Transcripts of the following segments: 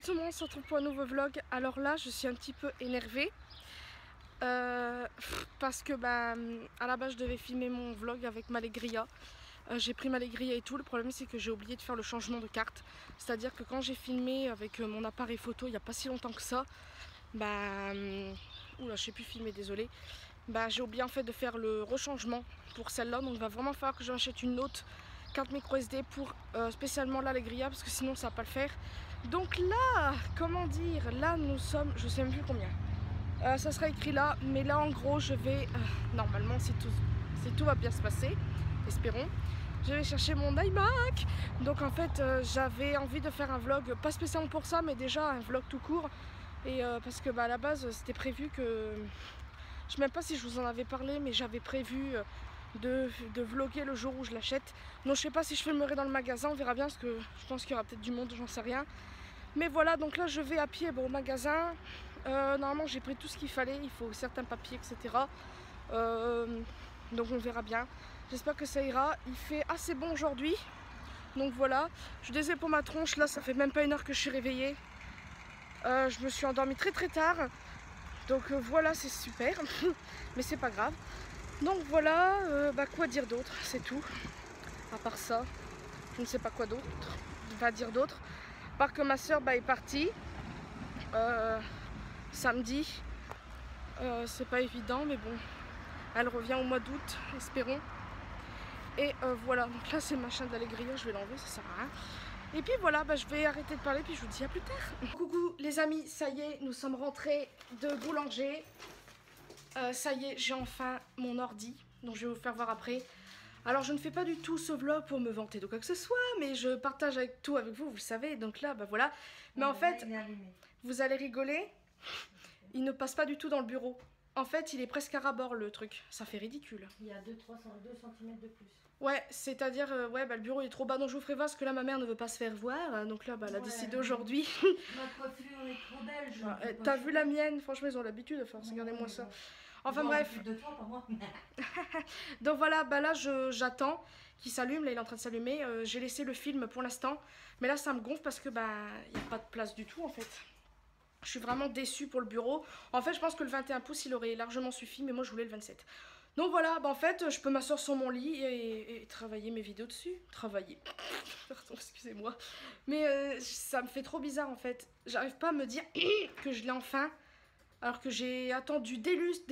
Tout le monde se retrouve pour un nouveau vlog. Alors là, je suis un petit peu énervée parce que à la base, je devais filmer mon vlog avec Malegria. J'ai pris Malegria et tout. Le problème, c'est que j'ai oublié de faire le changement de carte. C'est-à-dire que quand j'ai filmé avec mon appareil photo il n'y a pas si longtemps que ça, oula, je sais plus filmer, désolé. J'ai oublié en fait de faire le rechangement pour celle-là. Donc il va vraiment falloir que j'achète une autre carte micro SD pour spécialement l'Alegria parce que sinon ça va pas le faire. Donc là, comment dire, là nous sommes, je sais même plus combien. Ça sera écrit là, mais là en gros je vais, normalement si tout va bien se passer, espérons, je vais chercher mon iMac. Donc en fait j'avais envie de faire un vlog, pas spécialement pour ça, mais déjà un vlog tout court. Et parce que à la base c'était prévu que, je sais même pas si je vous en avais parlé, mais j'avais prévu de vlogger le jour où je l'achète. Donc je sais pas si je filmerai dans le magasin, on verra bien parce que je pense qu'il y aura peut-être du monde, j'en sais rien. Mais voilà, donc là je vais à pied au magasin. Normalement j'ai pris tout ce qu'il fallait, il faut certains papiers, etc. Donc on verra bien. J'espère que ça ira. Il fait assez bon aujourd'hui. Donc voilà, je suis désolée pour ma tronche, là ça fait même pas une heure que je suis réveillée. Je me suis endormie très très tard. Donc voilà, c'est super. Mais c'est pas grave. Donc voilà, quoi dire d'autre, c'est tout. À part ça, je ne sais pas quoi d'autre, va dire d'autre. À part que ma soeur est partie samedi. C'est pas évident, mais bon, elle revient au mois d'août, espérons. Et voilà, donc là c'est le machin d'Alegria, je vais l'enlever, ça sert à rien. Et puis voilà, je vais arrêter de parler, puis je vous dis à plus tard. Coucou les amis, ça y est, nous sommes rentrés de boulanger. Ça y est, j'ai enfin mon ordi, donc je vais vous faire voir après. Alors je ne fais pas du tout ce vlog pour me vanter de quoi que ce soit, mais je partage tout avec vous, vous le savez, donc là, voilà. Mais en fait, vous allez rigoler, il ne passe pas du tout dans le bureau. En fait, il est presque à ras-bord le truc, ça fait ridicule. Il y a 2 cm de plus. Ouais, c'est-à-dire, le bureau est trop bas, donc je vous ferai voir parce que là, ma mère ne veut pas se faire voir, donc là, elle a décidé aujourd'hui. Ma coiffure est trop belle. T'as vu la mienne? Franchement, ils ont l'habitude de faire, regardez-moi ça. Enfin bref. De toi, pas moi. Donc voilà, là j'attends qu'il s'allume, là il est en train de s'allumer. J'ai laissé le film pour l'instant, mais là ça me gonfle parce que il n'y a pas de place du tout en fait. Je suis vraiment déçue pour le bureau. En fait je pense que le 21 pouces il aurait largement suffi, mais moi je voulais le 27. Donc voilà, en fait je peux m'asseoir sur mon lit et travailler mes vidéos dessus. Travailler, pardon, excusez-moi. Mais ça me fait trop bizarre en fait. J'arrive pas à me dire que je l'ai enfin. Alors que j'ai attendu des lustres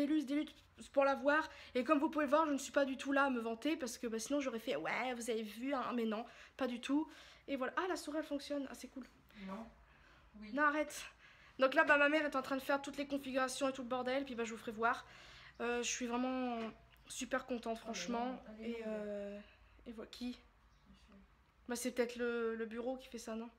pour la voir. Et comme vous pouvez le voir, je ne suis pas du tout là à me vanter. Parce que sinon j'aurais fait, ouais, vous avez vu, hein, mais non, pas du tout. Et voilà. Ah, la souris elle fonctionne. Ah, c'est cool. Non. Oui. Non, arrête. Donc là, ma mère est en train de faire toutes les configurations et tout le bordel. Puis je vous ferai voir. Je suis vraiment super contente, franchement. Et voilà. Qui? C'est peut-être le bureau qui fait ça, non?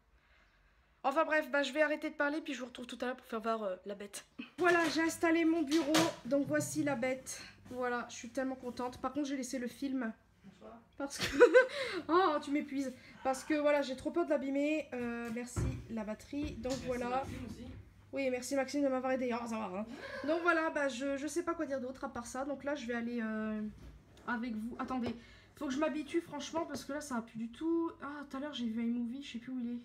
Enfin bref, je vais arrêter de parler puis je vous retrouve tout à l'heure pour faire voir la bête. Voilà, j'ai installé mon bureau, donc voici la bête. Voilà, je suis tellement contente. Par contre, j'ai laissé le film. Bonsoir. Parce que... oh, tu m'épuises. Parce que voilà, j'ai trop peur de l'abîmer. Merci, la batterie. Donc merci voilà. Aussi. Oui, merci Maxime de m'avoir aidé. Oh, ça va, hein. Donc voilà, je sais pas quoi dire d'autre à part ça. Donc là, je vais aller avec vous. Attendez, faut que je m'habitue franchement parce que là, ça va plus du tout. Ah, tout à l'heure, j'ai vu iMovie, je sais plus où il est.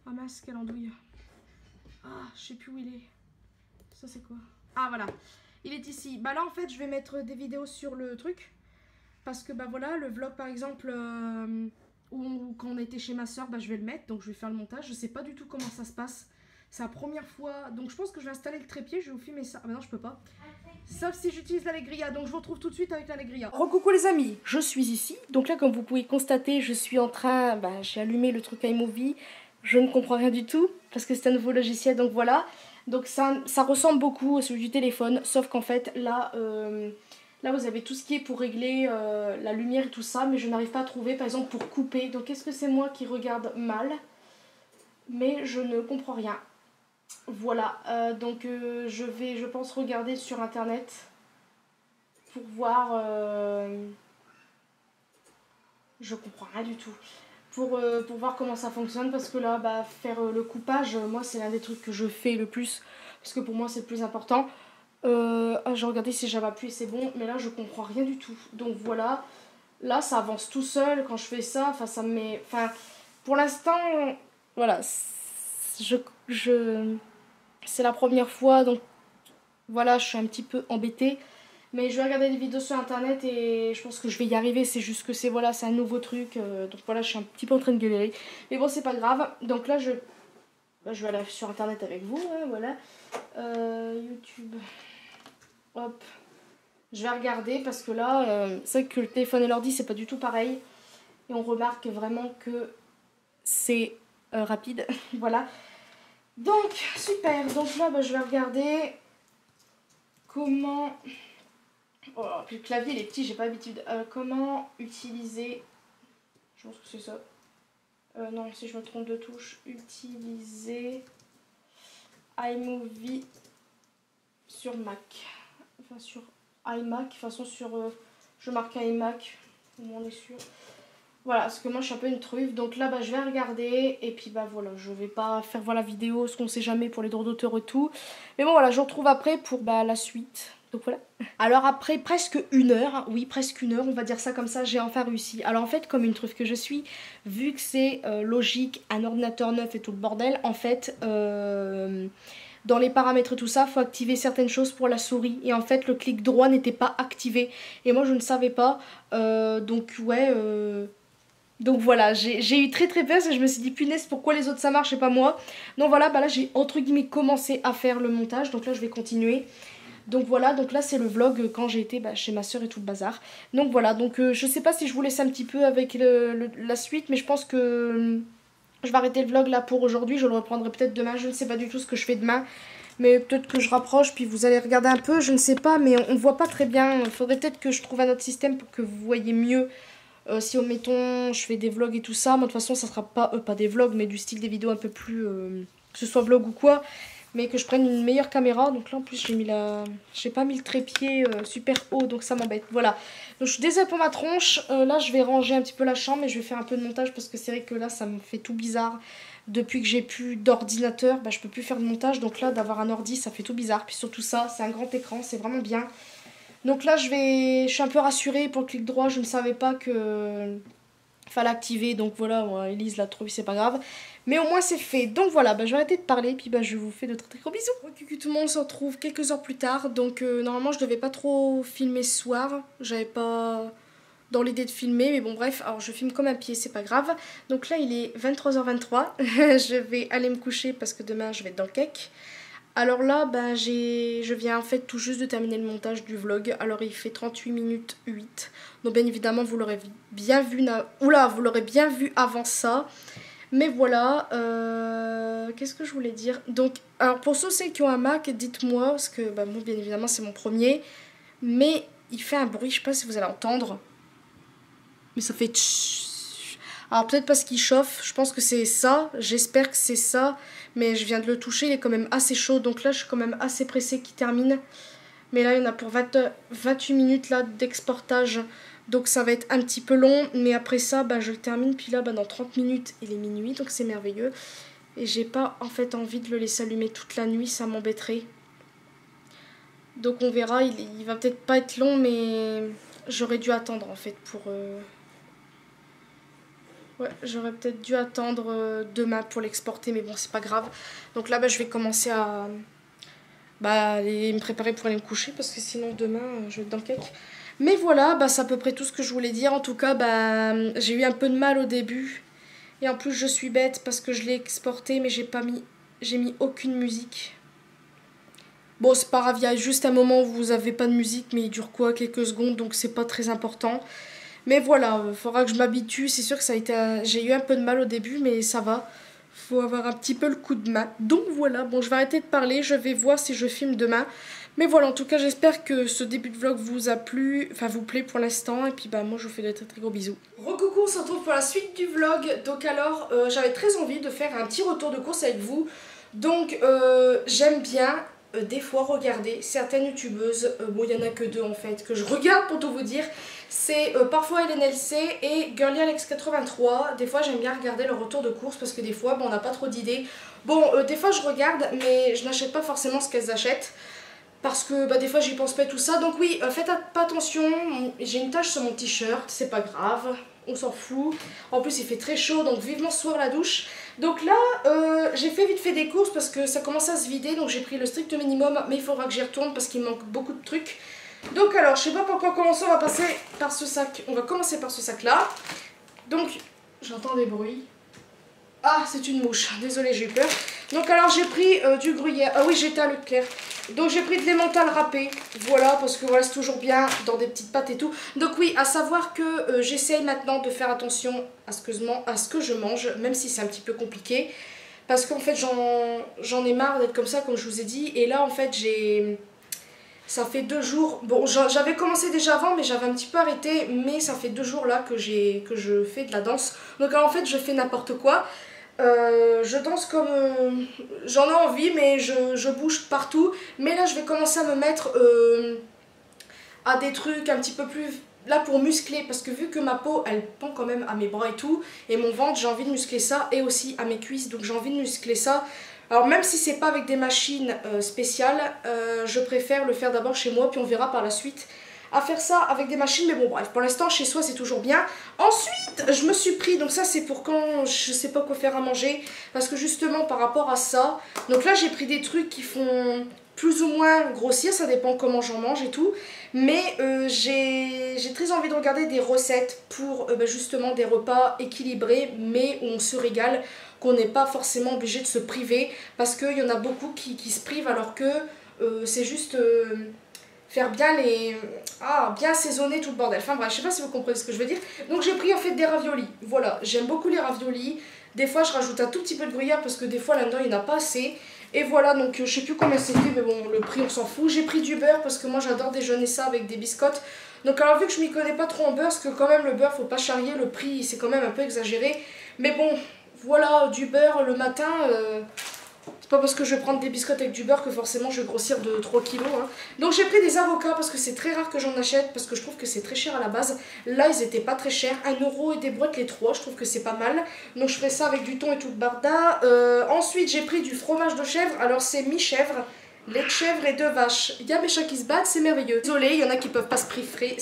Ah mince, quelle andouille. Ah, je sais plus où il est. Ça c'est quoi? Ah voilà, il est ici. Là en fait je vais mettre des vidéos sur le truc. Parce que voilà, le vlog par exemple quand on était chez ma soeur, je vais le mettre. Donc je vais faire le montage. Je sais pas du tout comment ça se passe. C'est la première fois. Donc je pense que je vais installer le trépied. Je vais vous filmer ça. Ah non, je peux pas. Sauf si j'utilise l'Alegria. Donc je vous retrouve tout de suite avec l'Alegria. Recoucou les amis, je suis ici. Donc là comme vous pouvez constater, je suis en train... j'ai allumé le truc iMovie. Je ne comprends rien du tout parce que c'est un nouveau logiciel, donc voilà. Donc ça ressemble beaucoup à celui du téléphone, sauf qu'en fait là, là vous avez tout ce qui est pour régler la lumière et tout ça, mais je n'arrive pas à trouver par exemple pour couper. Donc est-ce que c'est moi qui regarde mal? Mais je ne comprends rien. Voilà, donc je vais, je pense, regarder sur internet pour voir. Je comprends rien du tout. Pour voir comment ça fonctionne parce que là faire le coupage, moi c'est l'un des trucs que je fais le plus parce que pour moi c'est le plus important. J'ai regardé si j'avais appuyé, c'est bon, mais là je comprends rien du tout. Donc voilà, là ça avance tout seul quand je fais ça, ça me met... pour l'instant, voilà, c'est la première fois, donc voilà, je suis un petit peu embêtée. Mais je vais regarder des vidéos sur internet et je pense que je vais y arriver. C'est juste que c'est un nouveau truc. Donc voilà, je suis un petit peu en train de galérer. Mais bon, c'est pas grave. Donc là, je vais aller sur internet avec vous. Hein, voilà. YouTube. Hop. Je vais regarder parce que là, c'est vrai que le téléphone et l'ordi, c'est pas du tout pareil. Et on remarque vraiment que c'est rapide. Voilà. Donc, super. Donc là, je vais regarder comment... Oh, puis le clavier il est petit, j'ai pas l'habitude. Comment utiliser... Je pense que c'est ça. Non, si je me trompe de touche. Utiliser iMovie sur Mac. Enfin sur iMac. De toute façon sur... je marque iMac. Au moins on est sûr. Voilà, parce que moi je suis un peu une truffe. Donc là je vais regarder. Et puis voilà, je vais pas faire la vidéo, ce qu'on sait jamais pour les droits d'auteur et tout. Mais bon voilà, je vous retrouve après pour la suite. Donc voilà. Alors après presque 1 heure, oui presque 1 heure, on va dire ça comme ça, j'ai enfin réussi. Alors en fait, comme une truffe que je suis, vu que c'est logique, un ordinateur neuf et tout le bordel, en fait, dans les paramètres et tout ça, faut activer certaines choses pour la souris. Et en fait, le clic droit n'était pas activé. Et moi, je ne savais pas. Donc ouais... Donc voilà, j'ai eu très peur, parce que je me suis dit punaise pourquoi les autres ça marche et pas moi. Donc voilà, là j'ai entre guillemets commencé à faire le montage, donc là je vais continuer. Donc voilà, donc là c'est le vlog quand j'ai été chez ma soeur et tout le bazar. Donc voilà, donc je sais pas si je vous laisse un petit peu avec la suite, mais je pense que je vais arrêter le vlog là pour aujourd'hui. Je le reprendrai peut-être demain, je ne sais pas du tout ce que je fais demain. Mais peut-être que je rapproche, puis vous allez regarder un peu, je ne sais pas, mais on ne voit pas très bien. Il faudrait peut-être que je trouve un autre système pour que vous voyez mieux. Si mettons je fais des vlogs et tout ça, moi de toute façon ça sera pas des vlogs mais du style des vidéos un peu plus que ce soit vlog ou quoi, mais que je prenne une meilleure caméra. Donc là en plus j'ai pas mis le trépied super haut, donc ça m'embête. Voilà, donc je suis désolée pour ma tronche. Là je vais ranger un petit peu la chambre et je vais faire un peu de montage parce que c'est vrai que là ça me fait tout bizarre. Depuis que j'ai plus d'ordinateur, je peux plus faire de montage, donc là d'avoir un ordi ça fait tout bizarre. Puis surtout ça, c'est un grand écran, c'est vraiment bien. Donc là je suis un peu rassurée pour le clic droit, je ne savais pas que fallait activer, donc voilà, moi, Elise l'a trouvé, c'est pas grave. Mais au moins c'est fait, donc voilà, je vais arrêter de parler, puis je vous fais de très gros bisous. Coucou tout le monde, on se retrouve quelques heures plus tard, donc normalement je devais pas trop filmer ce soir, j'avais pas dans l'idée de filmer, mais bon bref, alors je filme comme un pied, c'est pas grave. Donc là il est 23h23, je vais aller me coucher parce que demain je vais être dans le cake. Alors là, je viens en fait tout juste de terminer le montage du vlog. Alors il fait 38 minutes 8. Donc bien évidemment, vous l'aurez bien vu... Oula, vous l'aurez bien vu avant ça. Mais voilà, qu'est-ce que je voulais dire? Donc, alors pour ceux qui ont un Mac, dites-moi, parce que moi bien évidemment c'est mon premier. Mais il fait un bruit, je sais pas si vous allez entendre. Mais ça fait tch. Alors peut-être parce qu'il chauffe, je pense que c'est ça, j'espère que c'est ça. Mais je viens de le toucher, il est quand même assez chaud. Donc là, je suis quand même assez pressée qu'il termine. Mais là, il y en a pour 28 minutes là d'exportage. Donc ça va être un petit peu long. Mais après ça, je le termine. Puis là, dans 30 minutes, il est minuit. Donc c'est merveilleux. Et j'ai pas en fait envie de le laisser allumer toute la nuit. Ça m'embêterait. Donc on verra. Il va peut-être pas être long. Mais j'aurais dû attendre en fait pour... Ouais, j'aurais peut-être dû attendre demain pour l'exporter, mais bon, c'est pas grave. Donc là, je vais commencer à aller me préparer pour aller me coucher, parce que sinon demain, je vais être dans le cake. Mais voilà, c'est à peu près tout ce que je voulais dire. En tout cas, j'ai eu un peu de mal au début. Et en plus, je suis bête parce que je l'ai exporté, mais j'ai mis aucune musique. Bon, c'est pas grave, il y a juste un moment où vous avez pas de musique, mais il dure quoi, quelques secondes, donc c'est pas très important. Mais voilà, il faudra que je m'habitue. C'est sûr que j'ai eu un peu de mal au début, mais ça va. Faut avoir un petit peu le coup de main. Donc voilà, bon, je vais arrêter de parler. Je vais voir si je filme demain. Mais voilà, en tout cas, j'espère que ce début de vlog vous a plu. Enfin, vous plaît pour l'instant. Et puis, moi, je vous fais de très gros bisous. Recoucou, on se retrouve pour la suite du vlog. Donc alors, j'avais très envie de faire un petit retour de course avec vous. Donc, j'aime bien... des fois regarder certaines youtubeuses, bon il y en a que 2 en fait que je regarde pour tout vous dire, c'est parfois LNLC et GirlyAlex83. Des fois j'aime bien regarder leur retour de course parce que des fois on n'a pas trop d'idées. Bon des fois je regarde mais je n'achète pas forcément ce qu'elles achètent parce que des fois j'y pense pas et tout ça. Donc oui, faites pas attention, j'ai une tache sur mon t-shirt, c'est pas grave, on s'en fout. En plus il fait très chaud donc vivement ce soir la douche. Donc là, j'ai fait vite fait des courses parce que ça commence à se vider. Donc j'ai pris le strict minimum, mais il faudra que j'y retourne parce qu'il manque beaucoup de trucs. Donc alors, je sais pas pourquoi commencer, on va passer par ce sac. On va commencer par ce sac là. Donc, j'entends des bruits. Ah, c'est une mouche, désolée, j'ai eu peur. Donc alors j'ai pris du gruyère, ah oui j'étais à Leclerc. Donc j'ai pris de l'emmental râpé, voilà, parce que voilà c'est toujours bien dans des petites pâtes et tout. Donc oui, à savoir que j'essaye maintenant de faire attention à ce que je mange, même si c'est un petit peu compliqué. Parce qu'en fait j'en ai marre d'être comme ça comme je vous ai dit. Et là en fait ça fait 2 jours, bon j'avais commencé déjà avant mais j'avais un petit peu arrêté. Mais ça fait 2 jours là que je fais de la danse. Donc alors, en fait je fais n'importe quoi. Je danse comme j'en ai envie mais je bouge partout. Mais là je vais commencer à me mettre à des trucs un petit peu plus là pour muscler. Parce que vu que ma peau elle pend quand même à mes bras et tout. Et mon ventre j'ai envie de muscler ça. Et aussi à mes cuisses, donc j'ai envie de muscler ça. Alors même si c'est pas avec des machines spéciales, je préfère le faire d'abord chez moi. Puis on verra par la suite à faire ça avec des machines. Mais bon bref, pour l'instant chez soi c'est toujours bien. Ensuite je me suis pris, donc ça c'est pour quand je sais pas quoi faire à manger. Parce que justement par rapport à ça, donc là j'ai pris des trucs qui font plus ou moins grossir, ça dépend comment j'en mange et tout. Mais j'ai très envie de regarder des recettes pour justement des repas équilibrés mais où on se régale, qu'on n'est pas forcément obligé de se priver. Parce qu'il y en a beaucoup qui se privent alors que c'est juste faire bien bien assaisonner tout le bordel. Enfin bref, je sais pas si vous comprenez ce que je veux dire. Donc j'ai pris en fait des raviolis. Voilà, j'aime beaucoup les raviolis. Des fois je rajoute un tout petit peu de gruyère parce que des fois là-dedans il n'y en a pas assez. Et voilà, donc je sais plus combien c'était, mais bon, le prix on s'en fout. J'ai pris du beurre parce que moi j'adore déjeuner ça avec des biscottes. Donc alors vu que je m'y connais pas trop en beurre, parce que quand même le beurre faut pas charrier, le prix c'est quand même un peu exagéré. Mais bon, voilà, du beurre le matin... c'est pas parce que je vais prendre des biscottes avec du beurre que forcément je vais grossir de 3 kilos. Hein. Donc j'ai pris des avocats parce que c'est très rare que j'en achète. Parce que je trouve que c'est très cher à la base. Là ils étaient pas très chers. 1 euro et des boîtes les 3. Je trouve que c'est pas mal. Donc je ferai ça avec du thon et tout le barda. Ensuite j'ai pris du fromage de chèvre. Alors c'est mi-chèvre, lait de chèvre et de vache. Il y a mes chats qui se battent, c'est merveilleux. Désolée, il y en a qui peuvent pas se piffrer,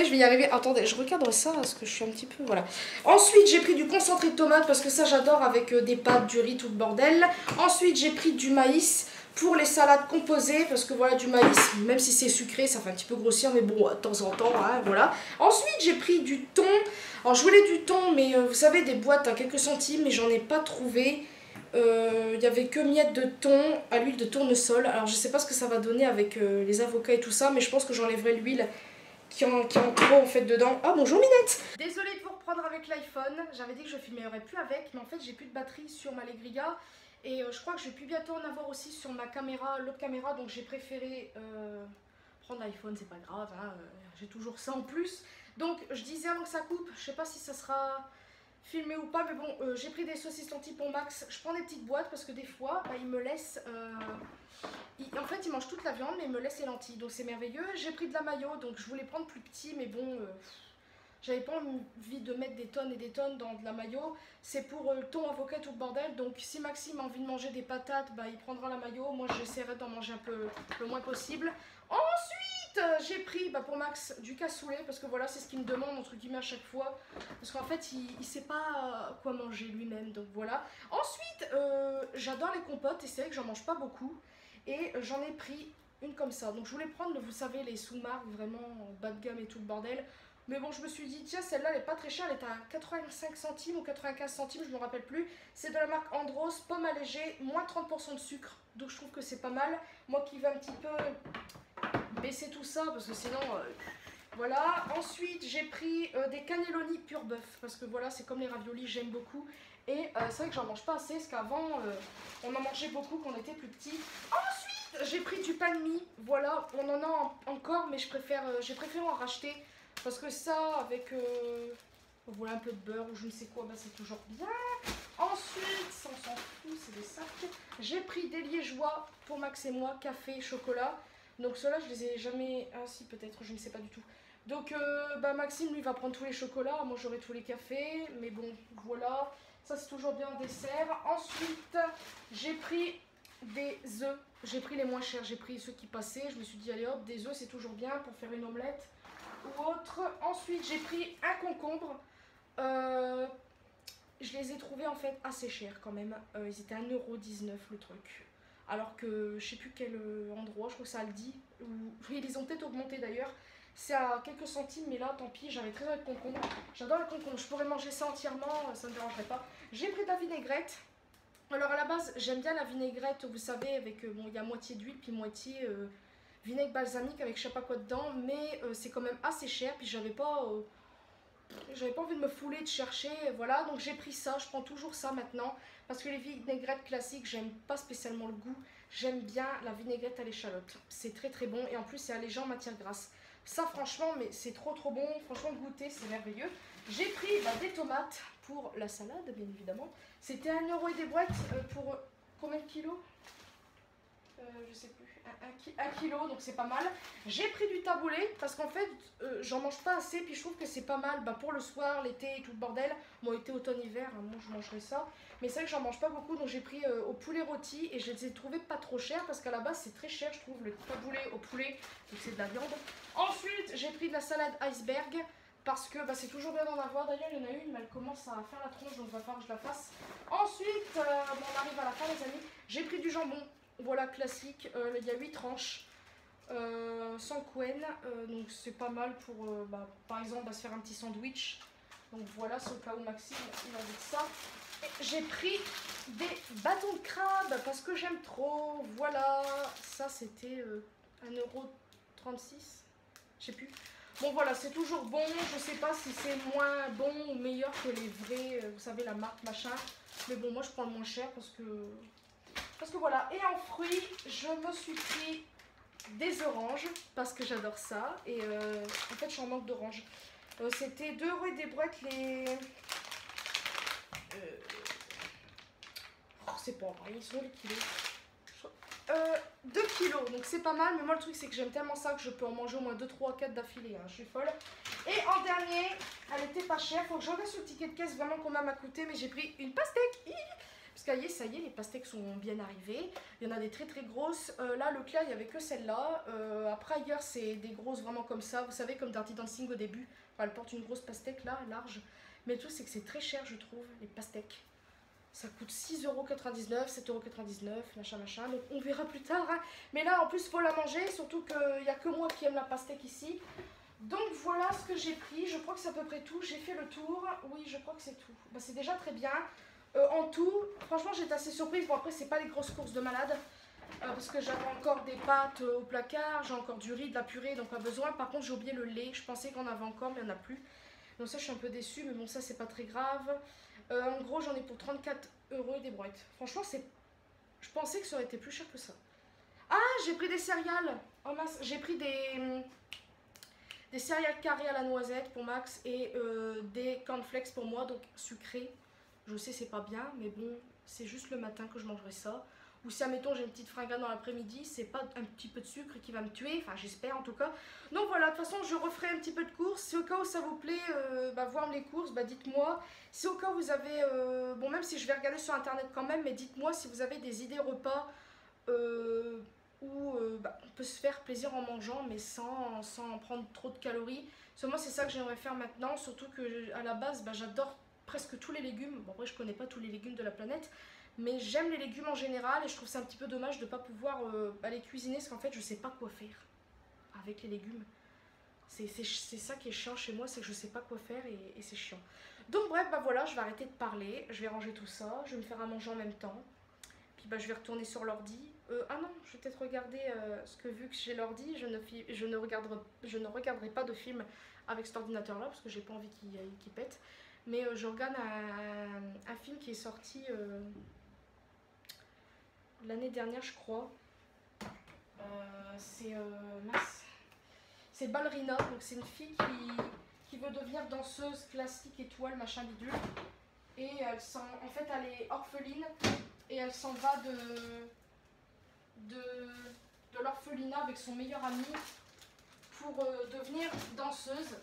je vais y arriver. Attendez, je recadre ça parce que je suis un petit peu... Voilà. Ensuite, j'ai pris du concentré de tomate parce que ça j'adore avec des pâtes, du riz, tout le bordel. Ensuite, j'ai pris du maïs pour les salades composées parce que voilà, du maïs, même si c'est sucré, ça fait un petit peu grossir, mais bon, de temps en temps, hein, voilà. Ensuite, j'ai pris du thon. Alors, je voulais du thon, mais vous savez, des boîtes à quelques centimes, mais j'en ai pas trouvé. Il y avait que miettes de thon à l'huile de tournesol. Alors je sais pas ce que ça va donner avec les avocats et tout ça, mais je pense que j'enlèverai l'huile qui en trop en fait dedans. Ah bonjour Minette. Désolée de vous reprendre avec l'iPhone. J'avais dit que je filmerais plus avec, mais en fait j'ai plus de batterie sur ma Legriga. Et je crois que je vais plus bientôt en avoir aussi sur ma caméra, l'autre caméra, donc j'ai préféré prendre l'iPhone, c'est pas grave, hein, j'ai toujours ça en plus. Donc je disais avant que ça coupe, je sais pas si ça sera filmé ou pas, mais bon, j'ai pris des saucisses lentilles pour Max. Je prends des petites boîtes parce que des fois, il me laisse... en fait, il mange toute la viande, mais il me laisse les lentilles, donc c'est merveilleux. J'ai pris de la mayo, donc je voulais prendre plus petit, mais bon... j'avais pas envie de mettre des tonnes et des tonnes dans de la mayo. C'est pour le thon, avocat, tout le bordel. Donc si Maxime a envie de manger des patates, il prendra la mayo. Moi j'essaierai d'en manger un peu le moins possible. Ensuite j'ai pris pour Max du cassoulet. Parce que voilà, c'est ce qu'il me demande entre guillemets à chaque fois. Parce qu'en fait il sait pas quoi manger lui-même. Donc voilà. Ensuite j'adore les compotes. Et c'est vrai que j'en mange pas beaucoup. Et j'en ai pris une comme ça. Donc je voulais prendre, vous savez, les sous-marques vraiment bas de gamme et tout le bordel. Mais bon, je me suis dit, tiens, celle-là, elle est pas très chère. Elle est à 85 centimes ou 95 centimes, je me rappelle plus. C'est de la marque Andros, pomme allégée, moins 30% de sucre. Donc je trouve que c'est pas mal. Moi qui vais un petit peu baisser tout ça, parce que sinon... voilà. Ensuite, j'ai pris des cannelloni pur bœuf. Parce que voilà, c'est comme les raviolis, j'aime beaucoup. Et c'est vrai que j'en mange pas assez, parce qu'avant, on en mangeait beaucoup quand on était plus petit. Ensuite, j'ai pris du pain de mie. Voilà, on en a encore, mais j'ai préféré en racheter. Parce que ça, avec voilà, un peu de beurre ou je ne sais quoi, c'est toujours bien. Ensuite, ça on s'en fout, c'est des sacs. J'ai pris des liégeois pour Max et moi, café, chocolat. Donc ceux-là, je les ai jamais... Ah si, peut-être, je ne sais pas du tout. Donc Maxime, lui, va prendre tous les chocolats. Moi, j'aurai tous les cafés. Mais bon, voilà. Ça, c'est toujours bien en dessert. Ensuite, j'ai pris des œufs. J'ai pris les moins chers. J'ai pris ceux qui passaient. Je me suis dit, allez hop, des œufs, c'est toujours bien pour faire une omelette ou autre. Ensuite j'ai pris un concombre je les ai trouvés en fait assez chers quand même. Ils étaient à 1,19€ le truc. Alors que je sais plus quel endroit, je crois que c'est Aldi. Ils les ont peut-être augmenté d'ailleurs. C'est à quelques centimes, mais là tant pis, j'avais très envie de concombre. J'adore les concombres, je pourrais manger ça entièrement, ça ne me dérangerait pas. J'ai pris de la vinaigrette. Alors à la base, j'aime bien la vinaigrette, vous savez, avec, bon, il y a moitié d'huile, puis moitié vinaigre balsamique avec je sais pas quoi dedans. Mais c'est quand même assez cher, puis j'avais pas envie de me fouler de chercher, voilà. Donc j'ai pris ça, je prends toujours ça maintenant. Parce que les vinaigrettes classiques, j'aime pas spécialement le goût. J'aime bien la vinaigrette à l'échalote. C'est très très bon, et en plus c'est allégé en matière grasse. Ça franchement, mais c'est trop trop bon, franchement goûter c'est merveilleux. J'ai pris des tomates pour la salade bien évidemment. C'était 1€ et des boîtes pour combien de kilos? Je sais plus, 1 kilo, donc c'est pas mal. J'ai pris du taboulé parce qu'en fait j'en mange pas assez, puis je trouve que c'est pas mal pour le soir, l'été et tout le bordel. Bon, été, automne, hiver, hein, moi je mangerai ça. Mais c'est vrai que j'en mange pas beaucoup, donc j'ai pris au poulet rôti, et je les ai trouvés pas trop chers parce qu'à la base c'est très cher, je trouve, le taboulé au poulet, donc c'est de la viande. Ensuite j'ai pris de la salade iceberg parce que c'est toujours bien d'en avoir. D'ailleurs il y en a une, mais elle commence à faire la tronche, donc il va falloir que je la fasse. Ensuite, on arrive à la fin les amis, j'ai pris du jambon. Voilà, classique, il y a 8 tranches, sans couenne, donc c'est pas mal pour, par exemple, se faire un petit sandwich. Donc voilà, c'est au cas où Maxime, il a envie de ça. J'ai pris des bâtons de crabe, parce que j'aime trop, voilà. Ça, c'était 1,36€, je sais plus. Bon voilà, c'est toujours bon, je sais pas si c'est moins bon ou meilleur que les vrais, vous savez, la marque machin. Mais bon, moi je prends le moins cher parce que voilà. Et en fruits, je me suis pris des oranges parce que j'adore ça. Et en fait, je suis en manque d'oranges. C'était 2€ et des boîtes les... c'est pas vrai, ils sont les kilos. 2 kilos, donc c'est pas mal. Mais moi, le truc, c'est que j'aime tellement ça que je peux en manger au moins 2, 3, 4 d'affilée. Hein, je suis folle. Et en dernier, elle était pas chère. Faut que je regarde sur le ticket de caisse vraiment combien m'a coûté. Mais j'ai pris une pastèque. Parce que ça y est, les pastèques sont bien arrivées. Il y en a des très très grosses. Là, Leclerc, il n'y avait que celle-là. Après, ailleurs, c'est des grosses vraiment comme ça. Vous savez, comme Dirty Dancing au début. Enfin, elle porte une grosse pastèque là, large. Mais le truc, c'est que c'est très cher, je trouve, les pastèques. Ça coûte 6,99€, 7,99€, machin. Donc, on verra plus tard. Hein. Mais là, en plus, il faut la manger. Surtout qu'il n'y a que moi qui aime la pastèque ici. Donc, voilà ce que j'ai pris. Je crois que c'est à peu près tout. J'ai fait le tour. Oui, je crois que c'est tout. C'est déjà très bien. En tout, franchement j'étais assez surprise. Bon après c'est pas des grosses courses de malade parce que j'avais encore des pâtes au placard, j'ai encore du riz, de la purée, donc pas besoin. Par contre j'ai oublié le lait, je pensais qu'on avait encore mais il n'y en a plus. Donc ça je suis un peu déçue, mais bon ça c'est pas très grave. En gros j'en ai pour 34€ et des brouettes. Franchement je pensais que ça aurait été plus cher que ça. Ah, j'ai pris des céréales. Oh mince, j'ai pris des céréales carrées à la noisette pour Max et des cornflakes pour moi, donc sucrés. Je sais c'est pas bien, mais bon, c'est juste le matin que je mangerai ça. Ou si admettons j'ai une petite fringale dans l'après-midi, c'est pas un petit peu de sucre qui va me tuer, enfin j'espère en tout cas. Donc voilà, de toute façon je referai un petit peu de courses. Si au cas où ça vous plaît, voir les courses, dites-moi. Si au cas où vous avez, bon même si je vais regarder sur internet quand même, mais dites-moi si vous avez des idées repas où on peut se faire plaisir en mangeant, mais sans prendre trop de calories. Parce que moi c'est ça que j'aimerais faire maintenant, surtout que à la base j'adore presque tous les légumes. Bon après je connais pas tous les légumes de la planète, mais j'aime les légumes en général et je trouve ça un petit peu dommage de ne pas pouvoir les cuisiner parce qu'en fait je sais pas quoi faire avec les légumes. C'est ça qui est chiant chez moi, c'est que je sais pas quoi faire et c'est chiant. Donc bref, voilà, je vais arrêter de parler, je vais ranger tout ça, je vais me faire à manger en même temps. Puis je vais retourner sur l'ordi. Ah non, je vais peut-être regarder, parce que vu que j'ai l'ordi, je ne regarderai pas de film avec cet ordinateur là parce que j'ai pas envie qu'il pète. Mais je regarde un film qui est sorti l'année dernière, je crois. C'est Ballerina, donc c'est une fille qui veut devenir danseuse classique, étoile, machin bidule. Et en fait, elle est orpheline et elle s'en va de l'orphelinat avec son meilleur ami pour devenir danseuse.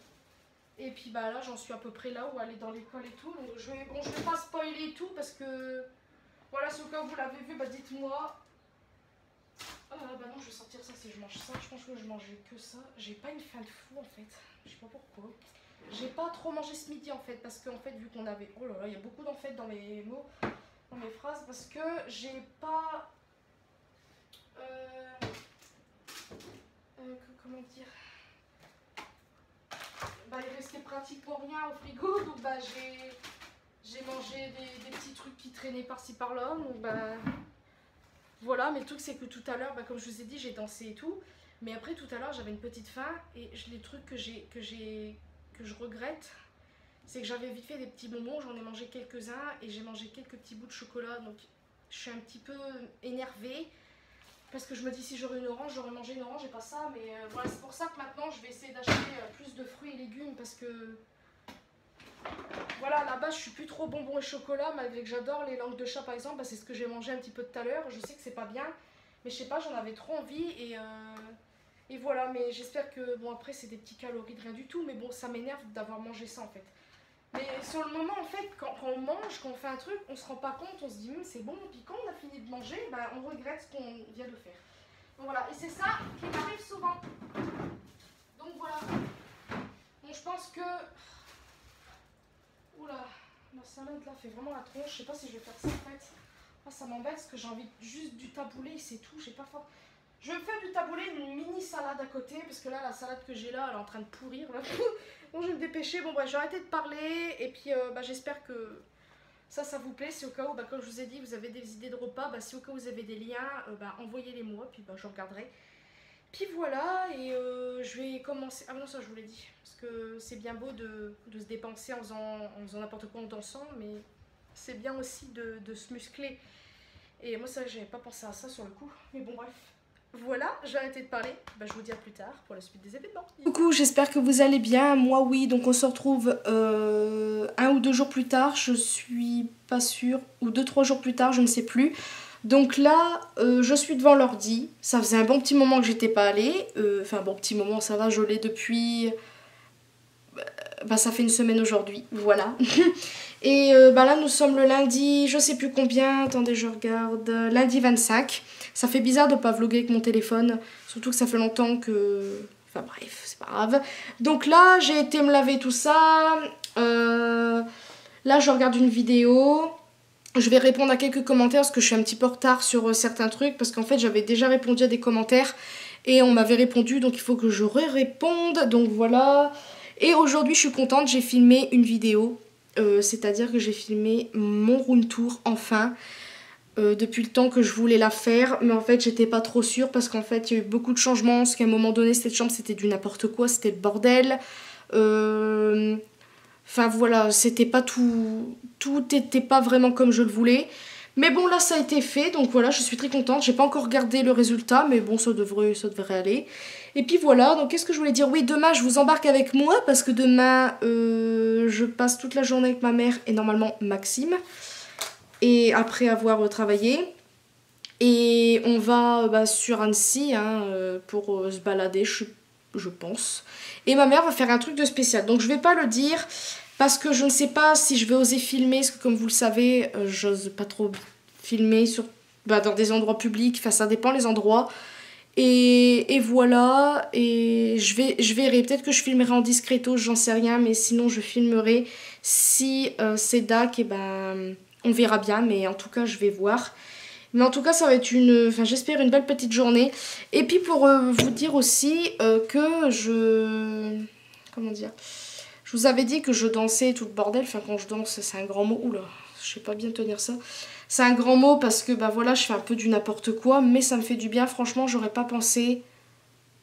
Et puis là j'en suis à peu près là où elle est dans l'école et tout. Donc je vais pas spoiler tout parce que voilà, si au cas où vous l'avez vu, dites-moi. Non, je vais sortir ça si je mange ça. Je pense que je mangeais que ça. J'ai pas une faim de fou en fait. Je sais pas pourquoi. j'ai pas trop mangé ce midi en fait, parce qu'en fait, vu qu'on avait... Oh là là, il y a beaucoup d'en fait dans mes mots, dans mes phrases, parce que j'ai pas... comment dire, bah, il restait pratiquement rien au frigo, donc bah, j'ai mangé des petits trucs qui traînaient par-ci par-là, donc bah voilà. Mais le truc c'est que tout à l'heure, bah, comme je vous ai dit, j'ai dansé et tout, mais après tout à l'heure j'avais une petite faim, et les trucs que je regrette, c'est que j'avais vite fait des petits bonbons, j'en ai mangé quelques-uns, et j'ai mangé quelques petits bouts de chocolat, donc je suis un petit peu énervée. Parce que je me dis, si j'aurais une orange, j'aurais mangé une orange et pas ça. Mais voilà, c'est pour ça que maintenant, je vais essayer d'acheter plus de fruits et légumes. Parce que, voilà, à la base, je suis plus trop bonbons et chocolat. Malgré que j'adore les langues de chat, par exemple. Bah, c'est ce que j'ai mangé un petit peu tout à l'heure. Je sais que c'est pas bien. Mais je sais pas, j'en avais trop envie. Et voilà, mais j'espère que, bon, après, c'est des petits calories de rien du tout. Mais bon, ça m'énerve d'avoir mangé ça, en fait. Mais sur le moment, en fait, quand on mange, quand on fait un truc, on se rend pas compte, on se dit c'est bon, puis quand on a fini de manger, bah, on regrette ce qu'on vient de faire. Donc voilà, et c'est ça qui m'arrive souvent. Donc voilà. Donc je pense que... Oula, la salade là fait vraiment la tronche, je sais pas si je vais faire ça en fait. Ah, ça m'embête parce que j'ai envie juste du taboulé, c'est tout, j'ai pas fort... Je vais me faire du taboulé, une mini salade à côté, parce que là, la salade que j'ai là, elle est en train de pourrir. Là. Donc je vais me dépêcher. Bon, bref, j'ai arrêté de parler. Et puis, bah, j'espère que ça vous plaît. Si au cas où, bah, comme je vous ai dit, vous avez des idées de repas, bah, si au cas où vous avez des liens, bah, envoyez-les moi. Puis, bah, je regarderai. Puis voilà, et je vais commencer... Ah non, ça, je vous l'ai dit. Parce que c'est bien beau de se dépenser en faisant n'importe quoi en dansant. Mais c'est bien aussi de se muscler. Et moi, c'est vrai que j'avais pas pensé à ça sur le coup. Mais bon, bref. Voilà, je vais arrêter de parler. Bah, je vous dis à plus tard pour la suite des événements. Coucou, j'espère que vous allez bien. Moi, oui, donc on se retrouve 1 ou 2 jours plus tard. Je suis pas sûre. Ou 2-3 jours plus tard, je ne sais plus. Donc là, je suis devant l'ordi. Ça faisait un bon petit moment que j'étais pas allée. Enfin, bon petit moment, ça va, je l'ai depuis... Bah, ça fait une semaine aujourd'hui. Voilà. Et bah là, nous sommes le lundi, je sais plus combien. Attendez, je regarde. Lundi 25. Ça fait bizarre de ne pas vlogger avec mon téléphone, surtout que ça fait longtemps que... Enfin bref, c'est pas grave. Donc là, j'ai été me laver tout ça. Là, je regarde une vidéo. Je vais répondre à quelques commentaires parce que je suis un petit peu en retard sur certains trucs. Parce qu'en fait, j'avais déjà répondu à des commentaires et on m'avait répondu. Donc il faut que je réponde. Donc voilà. Et aujourd'hui, je suis contente, j'ai filmé une vidéo. C'est-à-dire que j'ai filmé mon room tour enfin. Depuis le temps que je voulais la faire, mais en fait j'étais pas trop sûre parce qu'en fait il y a eu beaucoup de changements, parce qu'à un moment donné cette chambre c'était du n'importe quoi, c'était le bordel. Enfin voilà, c'était pas tout était pas vraiment comme je le voulais. Mais bon là ça a été fait, donc voilà, je suis très contente. J'ai pas encore regardé le résultat, mais bon ça devrait aller. Et puis voilà, donc qu'est-ce que je voulais dire? Oui, demain je vous embarque avec moi parce que demain je passe toute la journée avec ma mère et normalement Maxime. Et après avoir travaillé, et on va sur Annecy hein, pour se balader, je pense. Et ma mère va faire un truc de spécial, donc je vais pas le dire parce que je ne sais pas si je vais oser filmer, parce que comme vous le savez, j'ose pas trop filmer dans des endroits publics, enfin ça dépend les endroits. Et voilà, et je verrai, peut-être que je filmerai en discreto, j'en sais rien, mais sinon je filmerai si c'est dac, et ben... On verra bien, mais en tout cas, je vais voir. Mais en tout cas, ça va être j'espère une belle petite journée. Et puis, pour vous dire aussi que comment dire? Je vous avais dit que je dansais tout le bordel. Enfin, quand je danse, c'est un grand mot. Oula, je sais pas bien tenir ça. C'est un grand mot parce que, bah voilà, je fais un peu du n'importe quoi. Mais ça me fait du bien. Franchement, j'aurais pas pensé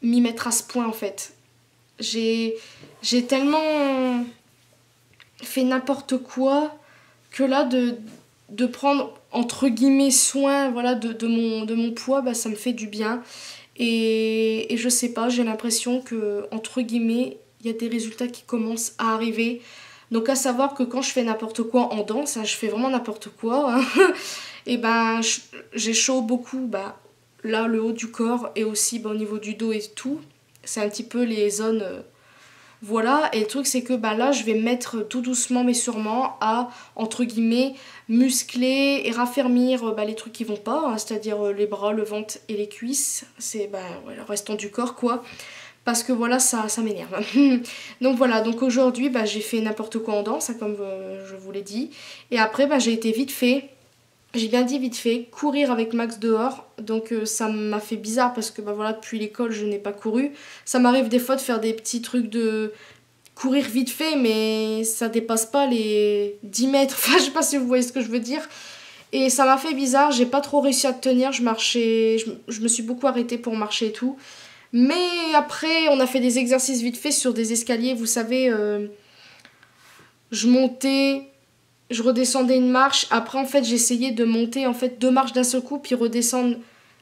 m'y mettre à ce point, en fait. J'ai tellement fait n'importe quoi... que là, de prendre, entre guillemets, soin voilà, de mon poids, bah, ça me fait du bien. Et je sais pas, j'ai l'impression que, entre guillemets, il y a des résultats qui commencent à arriver. Donc à savoir que quand je fais n'importe quoi en danse, hein, je fais vraiment n'importe quoi, hein, et ben j'ai chaud beaucoup, bah, là, le haut du corps et aussi bah, au niveau du dos et tout. C'est un petit peu les zones... Voilà, et le truc c'est que bah, là je vais mettre tout doucement mais sûrement à, entre guillemets, muscler et raffermir bah, les trucs qui vont pas, hein, c'est-à-dire les bras, le ventre et les cuisses, c'est bah, ouais, le restant du corps quoi. parce que voilà, ça m'énerve. Donc voilà, donc aujourd'hui, bah, j'ai fait n'importe quoi en danse, hein, comme je vous l'ai dit. Et après, bah, j'ai été vite fait, j'ai bien dit vite fait, courir avec Max dehors. Donc ça m'a fait bizarre parce que bah, voilà, depuis l'école, je n'ai pas couru. Ça m'arrive des fois de faire des petits trucs de courir vite fait, mais ça dépasse pas les 10 mètres. Enfin, je sais pas si vous voyez ce que je veux dire. Et ça m'a fait bizarre, j'ai pas trop réussi à tenir, je marchais, je me suis beaucoup arrêtée pour marcher et tout. Mais après, on a fait des exercices vite fait sur des escaliers, vous savez, je montais, je redescendais une marche. Après, en fait, j'essayais de monter en fait 2 marches d'un seul coup, puis redescendre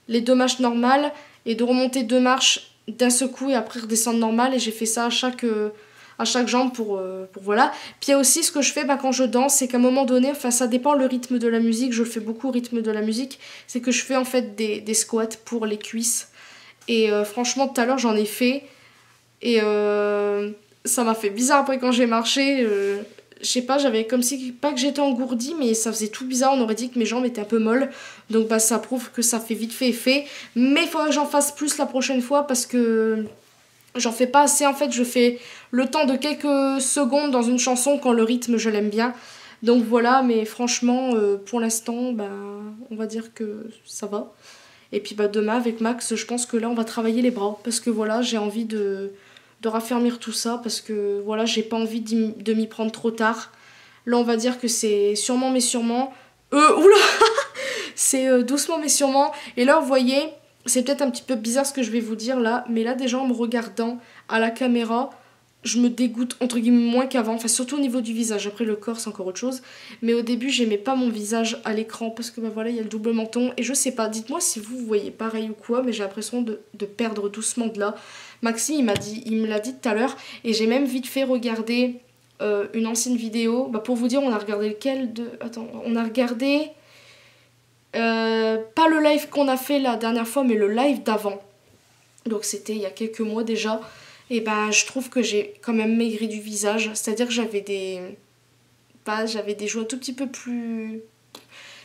les 2 marches normales, et de remonter 2 marches d'un seul coup, et après redescendre normal. Et j'ai fait ça à chaque jambe pour voilà. Puis il y a aussi ce que je fais bah, quand je danse, c'est qu'à un moment donné, enfin ça dépend le rythme de la musique, je le fais beaucoup au rythme de la musique, c'est que je fais en fait des squats pour les cuisses. Et franchement, tout à l'heure, j'en ai fait. Et ça m'a fait bizarre après quand j'ai marché. Je sais pas, j'avais comme si, pas que j'étais engourdie, mais ça faisait tout bizarre. On aurait dit que mes jambes étaient un peu molles. Donc bah, ça prouve que ça fait vite fait effet. Mais il faudrait que j'en fasse plus la prochaine fois parce que j'en fais pas assez. En fait, je fais le temps de quelques secondes dans une chanson quand le rythme, je l'aime bien. Donc voilà, mais franchement, pour l'instant, bah, on va dire que ça va. Et puis bah, demain avec Max, je pense que là on va travailler les bras. Parce que voilà, j'ai envie de raffermir tout ça. Parce que voilà, j'ai pas envie de m'y prendre trop tard. Là on va dire que c'est sûrement mais sûrement. Oula c'est doucement mais sûrement. Et là vous voyez, c'est peut-être un petit peu bizarre ce que je vais vous dire là. Mais là déjà en me regardant à la caméra, je me dégoûte entre guillemets moins qu'avant, enfin surtout au niveau du visage. Après le corps c'est encore autre chose, mais au début j'aimais pas mon visage à l'écran parce que bah voilà, il y a le double menton et je sais pas, dites-moi si vous voyez pareil ou quoi, mais j'ai l'impression de perdre doucement de là. Maxi il me l'a dit tout à l'heure et j'ai même vite fait regarder une ancienne vidéo. Bah, pour vous dire, on a regardé lequel de... Attends, on a regardé pas le live qu'on a fait la dernière fois, mais le live d'avant. Donc c'était il y a quelques mois déjà. Et ben je trouve que j'ai quand même maigri du visage. C'est-à-dire que j'avais des joues un tout petit peu plus...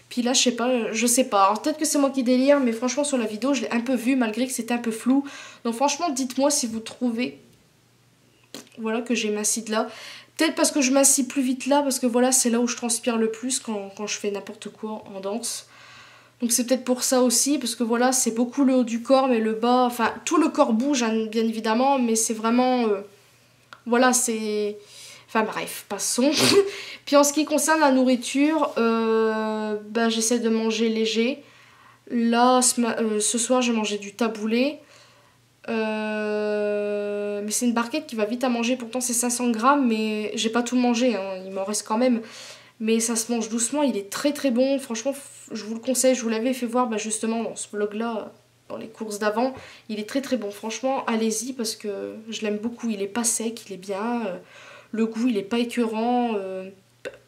Puis là, je sais pas. Alors peut-être que c'est moi qui délire, mais franchement sur la vidéo, je l'ai un peu vu malgré que c'était un peu flou. Donc franchement, dites-moi si vous trouvez voilà que j'ai massis de là. Peut-être parce que je m'assis plus vite là, parce que voilà, c'est là où je transpire le plus quand je fais n'importe quoi en danse. Donc c'est peut-être pour ça aussi, parce que voilà, c'est beaucoup le haut du corps, mais le bas, enfin, tout le corps bouge, hein, bien évidemment, mais c'est vraiment, voilà, c'est... Enfin bref, passons. Puis en ce qui concerne la nourriture, ben, j'essaie de manger léger. Là, ce soir, j'ai mangé du taboulé. Mais c'est une barquette qui va vite à manger, pourtant c'est 500 grammes, mais j'ai pas tout mangé, hein, il m'en reste quand même. Mais ça se mange doucement, il est très très bon, franchement je vous le conseille, je vous l'avais fait voir bah, justement dans ce vlog là, dans les courses d'avant. Il est très très bon, franchement allez-y parce que je l'aime beaucoup, il est pas sec, il est bien, le goût il est pas écœurant,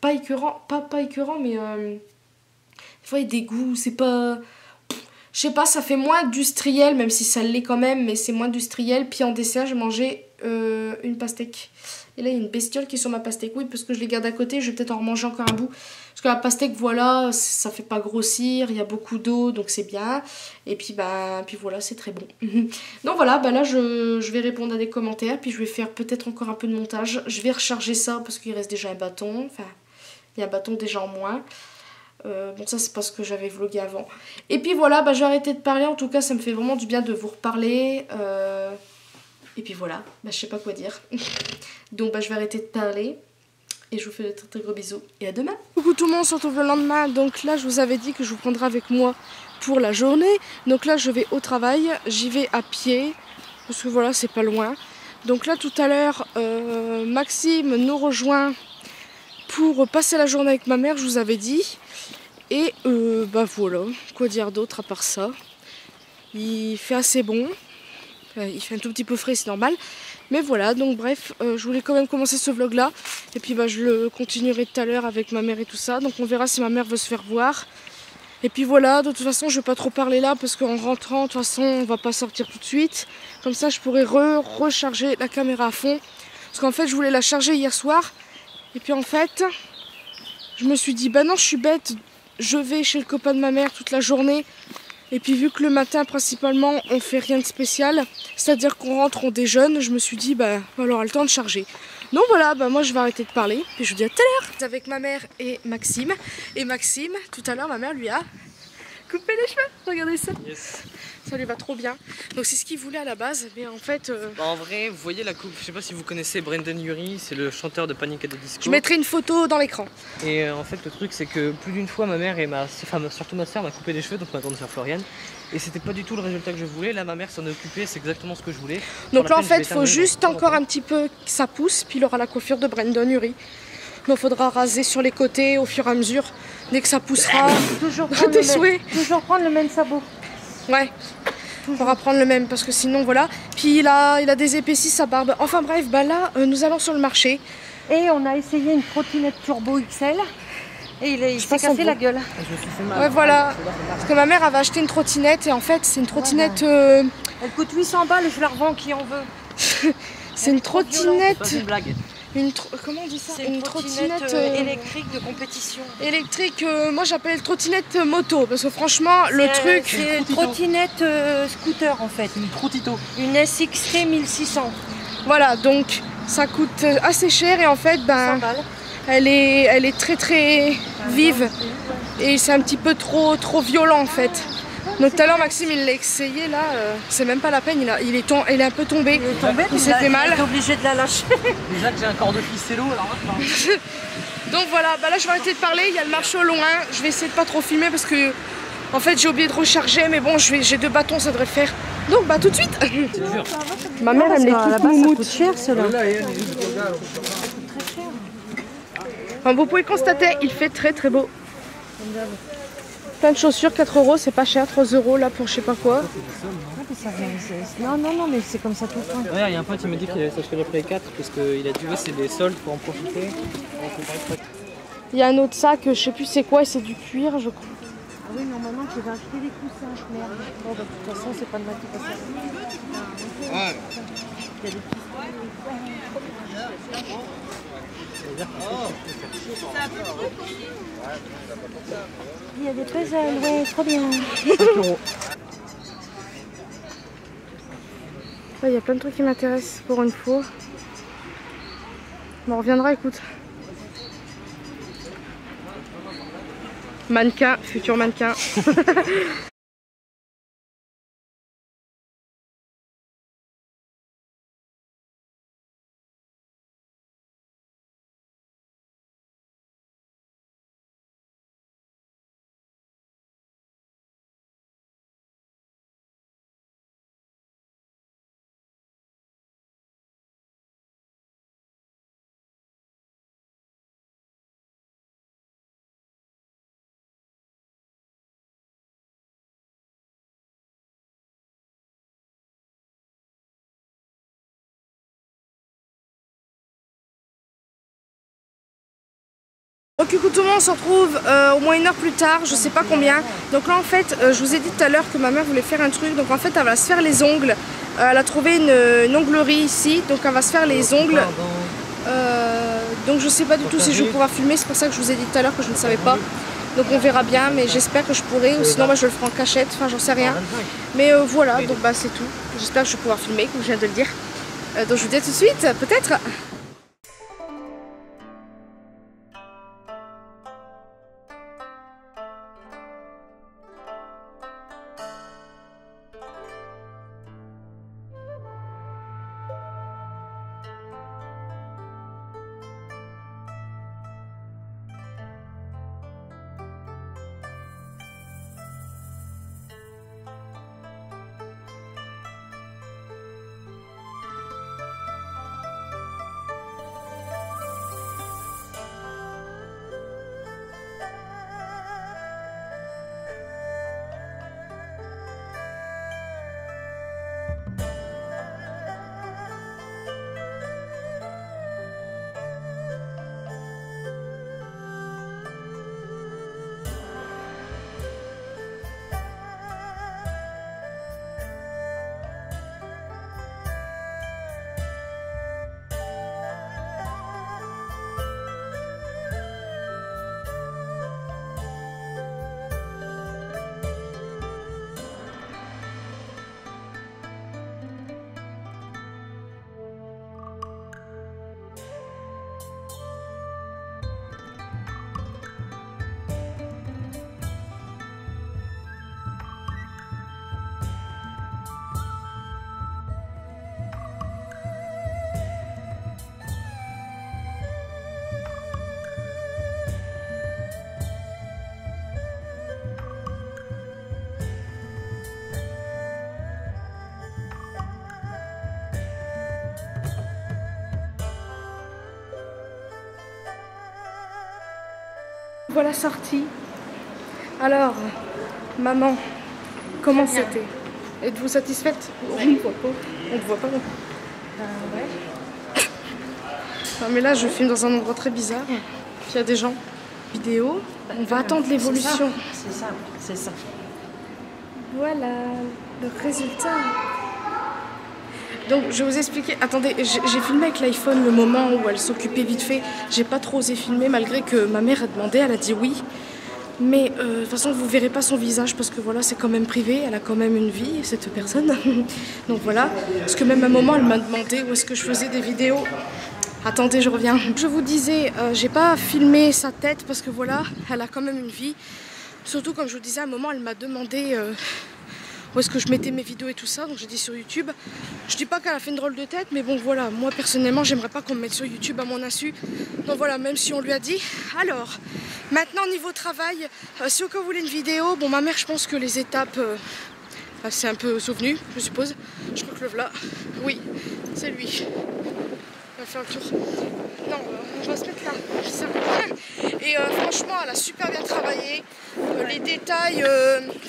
pas écœurant, pas écœurant mais des fois il y a des goûts, c'est pas... Je sais pas, ça fait moins industriel, même si ça l'est quand même, mais c'est moins industriel. Puis en dessert, j'ai mangé une pastèque. Et là, il y a une bestiole qui est sur ma pastèque. Oui, parce que je les garde à côté, je vais peut-être en remanger encore un bout. Parce que la pastèque, voilà, ça fait pas grossir, il y a beaucoup d'eau, donc c'est bien. Et puis, bah, puis voilà, c'est très bon. Donc voilà, bah là, je vais répondre à des commentaires, puis je vais faire peut-être encore un peu de montage. Je vais recharger ça, parce qu'il reste déjà un bâton. Enfin, il y a un bâton déjà en moins. Bon ça c'est parce que j'avais vlogué avant. Et puis voilà, bah, j'ai arrêté de parler. En tout cas ça me fait vraiment du bien de vous reparler. Et puis voilà, bah, je sais pas quoi dire. Donc bah, je vais arrêter de parler. Et je vous fais de très très gros bisous. Et à demain. Coucou tout le monde, on se retrouve le lendemain. Donc là je vous avais dit que je vous prendrai avec moi pour la journée. Donc là je vais au travail. J'y vais à pied. Parce que voilà c'est pas loin. Donc là tout à l'heure Maxime nous rejoint pour passer la journée avec ma mère, je vous avais dit. Et bah voilà, quoi dire d'autre à part ça. Il fait assez bon. Enfin, il fait un tout petit peu frais, c'est normal. Mais voilà, donc bref, je voulais quand même commencer ce vlog là. Et puis bah je le continuerai tout à l'heure avec ma mère et tout ça. Donc on verra si ma mère veut se faire voir. Et puis voilà, de toute façon je vais pas trop parler là parce qu'en rentrant, de toute façon on va pas sortir tout de suite. Comme ça je pourrai recharger la caméra à fond. Parce qu'en fait je voulais la charger hier soir. Et puis en fait, je me suis dit bah non je suis bête. Je vais chez le copain de ma mère toute la journée. Et puis vu que le matin principalement on fait rien de spécial, c'est-à-dire qu'on rentre, on déjeune, je me suis dit bah on aura le temps de charger. Donc voilà, bah moi je vais arrêter de parler, puis je vous dis à tout à l'heure. Avec ma mère et Maxime. Et Maxime, tout à l'heure ma mère lui a coupé les cheveux, regardez ça. Yes. Ça lui va trop bien. Donc c'est ce qu'il voulait à la base, mais en fait... Bah, en vrai, vous voyez la coupe, je sais pas si vous connaissez Brendon Urie, c'est le chanteur de Panic at the Disco. Je mettrai une photo dans l'écran. Et en fait le truc c'est que plus d'une fois ma mère et surtout ma soeur m'a coupé les cheveux, donc ma grande soeur Floriane. Et c'était pas du tout le résultat que je voulais, là ma mère s'en est occupée, c'est exactement ce que je voulais. Donc là en fait il faut juste encore un petit peu que ça pousse, puis il aura la coiffure de Brendon Urie. Donc il faudra raser sur les côtés au fur et à mesure, dès que ça poussera. Toujours prendre tes souhaits. Toujours prendre le même sabot. Ouais, on va prendre le même parce que sinon voilà. Puis il a des épaissis sa barbe. Enfin bref, bah là nous allons sur le marché. Et on a essayé une trottinette turbo XL. Et il s'est cassé la gueule. Je me suis fait mal. Ouais voilà, parce que ma mère avait acheté une trottinette et en fait c'est une trottinette... Elle coûte 800 balles et je la revends qui en veut. c'est une C'est trottinette... pas une blague. Comment on dit ça? C'est une trottinette électrique de compétition. Électrique, moi j'appelle trottinette moto parce que franchement le truc... C'est une trottinette scooter en fait. Une trotito. Une SXT 1600. Voilà, donc ça coûte assez cher et en fait 100 ben, balles. elle est très très vive et c'est un petit peu trop violent en fait. Donc tout à l'heure Maxime il l'a essayé là, c'est même pas la peine, il est un peu tombé, Il est tombé, il s'est fait mal. Il est obligé de la lâcher. Déjà que j'ai un corps de ficello, alors là, Donc voilà, bah là je vais arrêter de parler, il y a le marché au loin, je vais essayer de pas trop filmer parce que en fait j'ai oublié de recharger mais bon j'ai 2 bâtons, ça devrait le faire. Donc bah tout de suite. c'est dur. Ma mère elle me les là-bas, toute ça moumoute. coûte cher cela. Comme vous pouvez constater, il fait très très beau. Plein de chaussures, 4 €, c'est pas cher, 3 € là pour je sais pas quoi. Non, mais c'est comme ça tout le temps. Ouais, il y a un pote qui m'a dit qu'il allait s'acheter le Play 4 parce qu'il a dit ouais, c'est des soldes pour en profiter. Il y a un autre sac, je sais plus c'est quoi, et c'est du cuir je crois. Ah oui, normalement tu vas acheter des coussins. Merde. Bon, bah, de toute façon, c'est pas de ma qui passe ça. Il y a des petits. Il y a des puzzles, ouais, trop bien. 5 €. Il y a plein de trucs qui m'intéressent pour une fois. Bon, on reviendra, écoute. Mannequin, futur mannequin. Donc écoute tout le monde, on se retrouve au moins 1 heure plus tard, je sais pas combien. Donc là en fait, je vous ai dit tout à l'heure que ma mère voulait faire un truc. Donc en fait elle va se faire les ongles. Elle a trouvé une onglerie ici, donc elle va se faire les ongles. Donc je sais pas du tout si je vais pouvoir filmer, c'est pour ça que je vous ai dit tout à l'heure que je ne savais pas. Donc on verra bien, mais j'espère que je pourrai, ou sinon moi je le ferai en cachette, enfin j'en sais rien. Mais voilà, donc bah c'est tout. J'espère que je vais pouvoir filmer, comme je viens de le dire. Donc je vous dis à tout de suite, peut-être. voilà sortis. Alors, maman, comment c'était? Êtes-vous satisfaite? On ne voit pas. On ne voit pas. Ouais. Non mais là je filme dans un endroit très bizarre. Il y a des gens. Vidéo. On va attendre l'évolution. C'est ça, c'est ça. Voilà le résultat. Donc je vais vous expliquer. Attendez, j'ai filmé avec l'iPhone le moment où elle s'occupait vite fait. J'ai pas trop osé filmer malgré que ma mère a demandé. Elle a dit oui. Mais de toute façon vous verrez pas son visage parce que voilà c'est quand même privé. Elle a quand même une vie cette personne. Donc voilà. Parce que même à un moment elle m'a demandé où est-ce que je faisais des vidéos. Attendez, je reviens. Je vous disais, j'ai pas filmé sa tête parce que voilà, elle a quand même une vie. Surtout comme je vous disais, à un moment, elle m'a demandé où est-ce que je mettais mes vidéos et tout ça. Donc j'ai dit sur YouTube. Je dis pas qu'elle a fait une drôle de tête, mais bon voilà, moi personnellement, j'aimerais pas qu'on me mette sur YouTube à mon insu. Donc voilà, même si on lui a dit. Alors, maintenant niveau travail, si au cas où vous voulez une vidéo, bon ma mère, je pense que les étapes, c'est un peu souvenu, je suppose. Je crois que le voilà. Oui, c'est lui. On va faire le tour. Non, on va se mettre là. Ça va. Et franchement, elle a super bien travaillé. Les détails,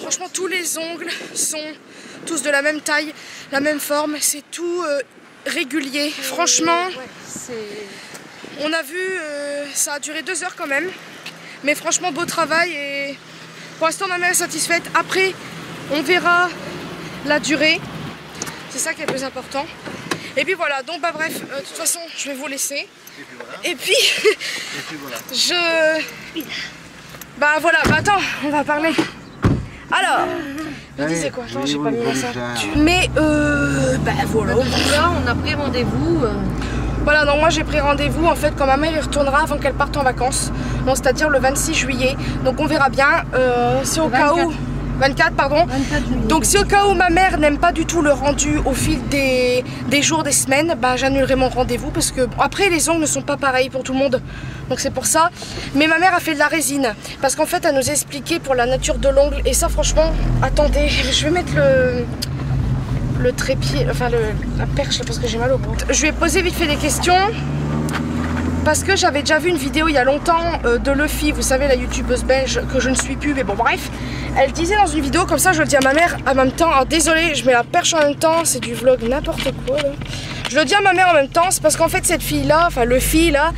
franchement, tous les ongles sont tous de la même taille, la même forme. C'est tout régulier. Franchement, on a vu, ça a duré 2 heures quand même. Mais franchement, beau travail. Et pour l'instant, ma mère est satisfaite. Après, on verra la durée. C'est ça qui est le plus important. Et puis voilà, donc bah bref, de toute façon je vais vous laisser. Et puis voilà. Bah voilà, bah attends, on va parler. Alors, il disait quoi? Attends, j'ai pas mis ça. Mais bah voilà. Donc là, on a pris rendez-vous. Voilà, donc moi j'ai pris rendez-vous en fait quand ma mère y retournera avant qu'elle parte en vacances. Donc c'est-à-dire le 26 juillet. Donc on verra bien. Si au cas où... 24 pardon. 24 donc si au cas où ma mère n'aime pas du tout le rendu au fil des jours, des semaines, bah j'annulerai mon rendez-vous parce que bon, après les ongles ne sont pas pareils pour tout le monde. Donc c'est pour ça. Mais ma mère a fait de la résine parce qu'en fait elle nous a expliqué pour la nature de l'ongle. Et ça franchement, attendez, je vais mettre le trépied, enfin la perche là, parce que j'ai mal au bras. Je vais poser vite fait des questions. Parce que j'avais déjà vu une vidéo il y a longtemps de Luffy, vous savez la youtubeuse belge que je ne suis plus, mais bon bref. Elle disait dans une vidéo, comme ça je le dis à ma mère en même temps, désolé je mets la perche en même temps, c'est du vlog n'importe quoi là. Je le dis à ma mère en même temps, c'est parce qu'en fait cette fille là, enfin Luffy là,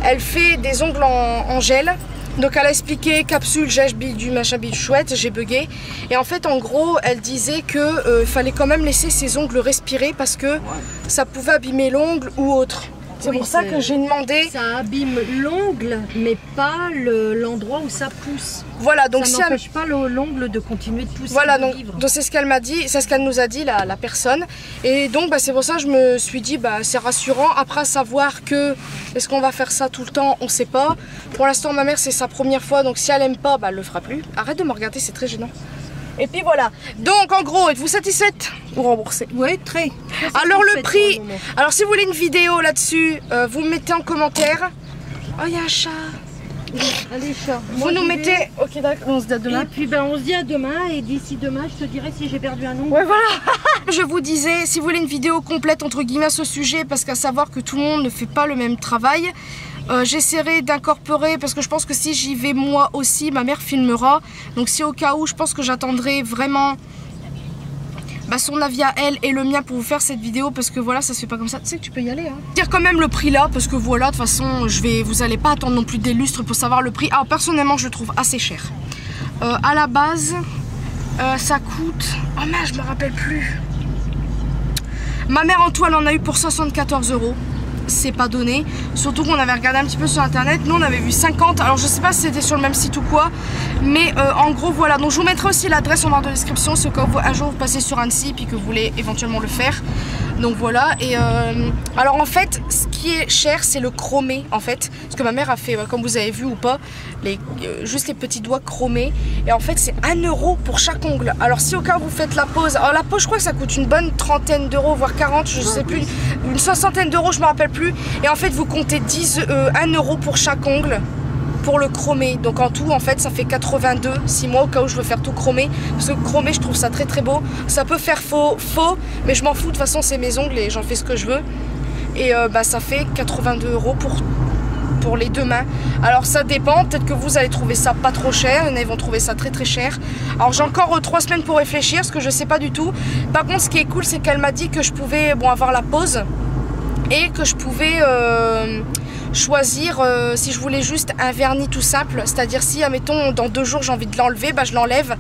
elle fait des ongles en gel. Donc elle a expliqué capsule, gèche, bidule, machin, bidule, chouette, j'ai bugué. Et en fait en gros elle disait que fallait quand même laisser ses ongles respirer parce que ça pouvait abîmer l'ongle ou autre. C'est pour ça que j'ai demandé. Ça abîme l'ongle, mais pas l'endroit où ça pousse. Voilà, donc ça n'empêche pas l'ongle de continuer de pousser. Voilà, donc c'est ce qu'elle m'a dit, c'est ce qu'elle nous a dit la personne. Et donc bah, c'est pour ça que je me suis dit bah c'est rassurant. Après à savoir que est-ce qu'on va faire ça tout le temps, on sait pas. Pour l'instant ma mère c'est sa première fois, donc si elle aime pas, bah elle le fera plus. Arrête de me regarder, c'est très gênant. Et puis voilà, donc en gros, êtes-vous satisfaite ou remboursée? Oui, très. Alors le prix, alors si vous voulez une vidéo là-dessus, vous me mettez en commentaire. Oh, il y a un chat. Allez, chat. Vous nous mettez... Ok, d'accord, on se dit à demain. Et puis ben, on se dit à demain, et d'ici demain, je te dirai si j'ai perdu un ongle. Ouais, voilà. Je vous disais, si vous voulez une vidéo complète entre guillemets à ce sujet, parce qu'à savoir que tout le monde ne fait pas le même travail, j'essaierai d'incorporer, parce que je pense que si j'y vais moi aussi, ma mère filmera. Donc si au cas où, je pense que j'attendrai vraiment bah, son avis à elle et le mien pour vous faire cette vidéo, parce que voilà, ça se fait pas comme ça. Tu sais que tu peux y aller, hein. Dire quand même le prix là, parce que voilà, de toute façon, vous allez pas attendre non plus des lustres pour savoir le prix. Alors personnellement, je le trouve assez cher. À la base, ça coûte... Oh merde, je me rappelle plus. Ma mère en tout, elle en a eu pour 74 €. C'est pas donné, surtout qu'on avait regardé un petit peu sur internet, nous on avait vu 50, alors je sais pas si c'était sur le même site ou quoi, mais en gros voilà, donc je vous mettrai aussi l'adresse en barre de description, si un jour vous passez sur Annecy puis que vous voulez éventuellement le faire. Donc voilà, et alors en fait ce qui est cher c'est le chromé en fait, parce que ma mère a fait, comme vous avez vu ou pas, juste les petits doigts chromés, et en fait c'est 1 € pour chaque ongle. Alors si au cas où vous faites la pose, alors la pose je crois que ça coûte une bonne trentaine d'euros, voire 40, je sais plus, une soixantaine d'euros, je me rappelle plus, et en fait vous comptez 1 € pour chaque ongle pour le chromé. Donc en tout en fait ça fait 82 si moi au cas où je veux faire tout chromé, parce que chromé je trouve ça très très beau. Ça peut faire faux mais je m'en fous, de toute façon c'est mes ongles et j'en fais ce que je veux. Et bah ça fait 82 € pour pour les 2 mains. Alors ça dépend, peut-être que vous allez trouver ça pas trop cher, il y en a qui vont trouver ça très très cher. Alors j'ai encore 3 semaines pour réfléchir, ce que je sais pas du tout. Par contre ce qui est cool c'est qu'elle m'a dit que je pouvais avoir la pause et que je pouvais choisir si je voulais juste un vernis tout simple, c'est-à-dire si admettons dans 2 jours j'ai envie de l'enlever, je l'enlève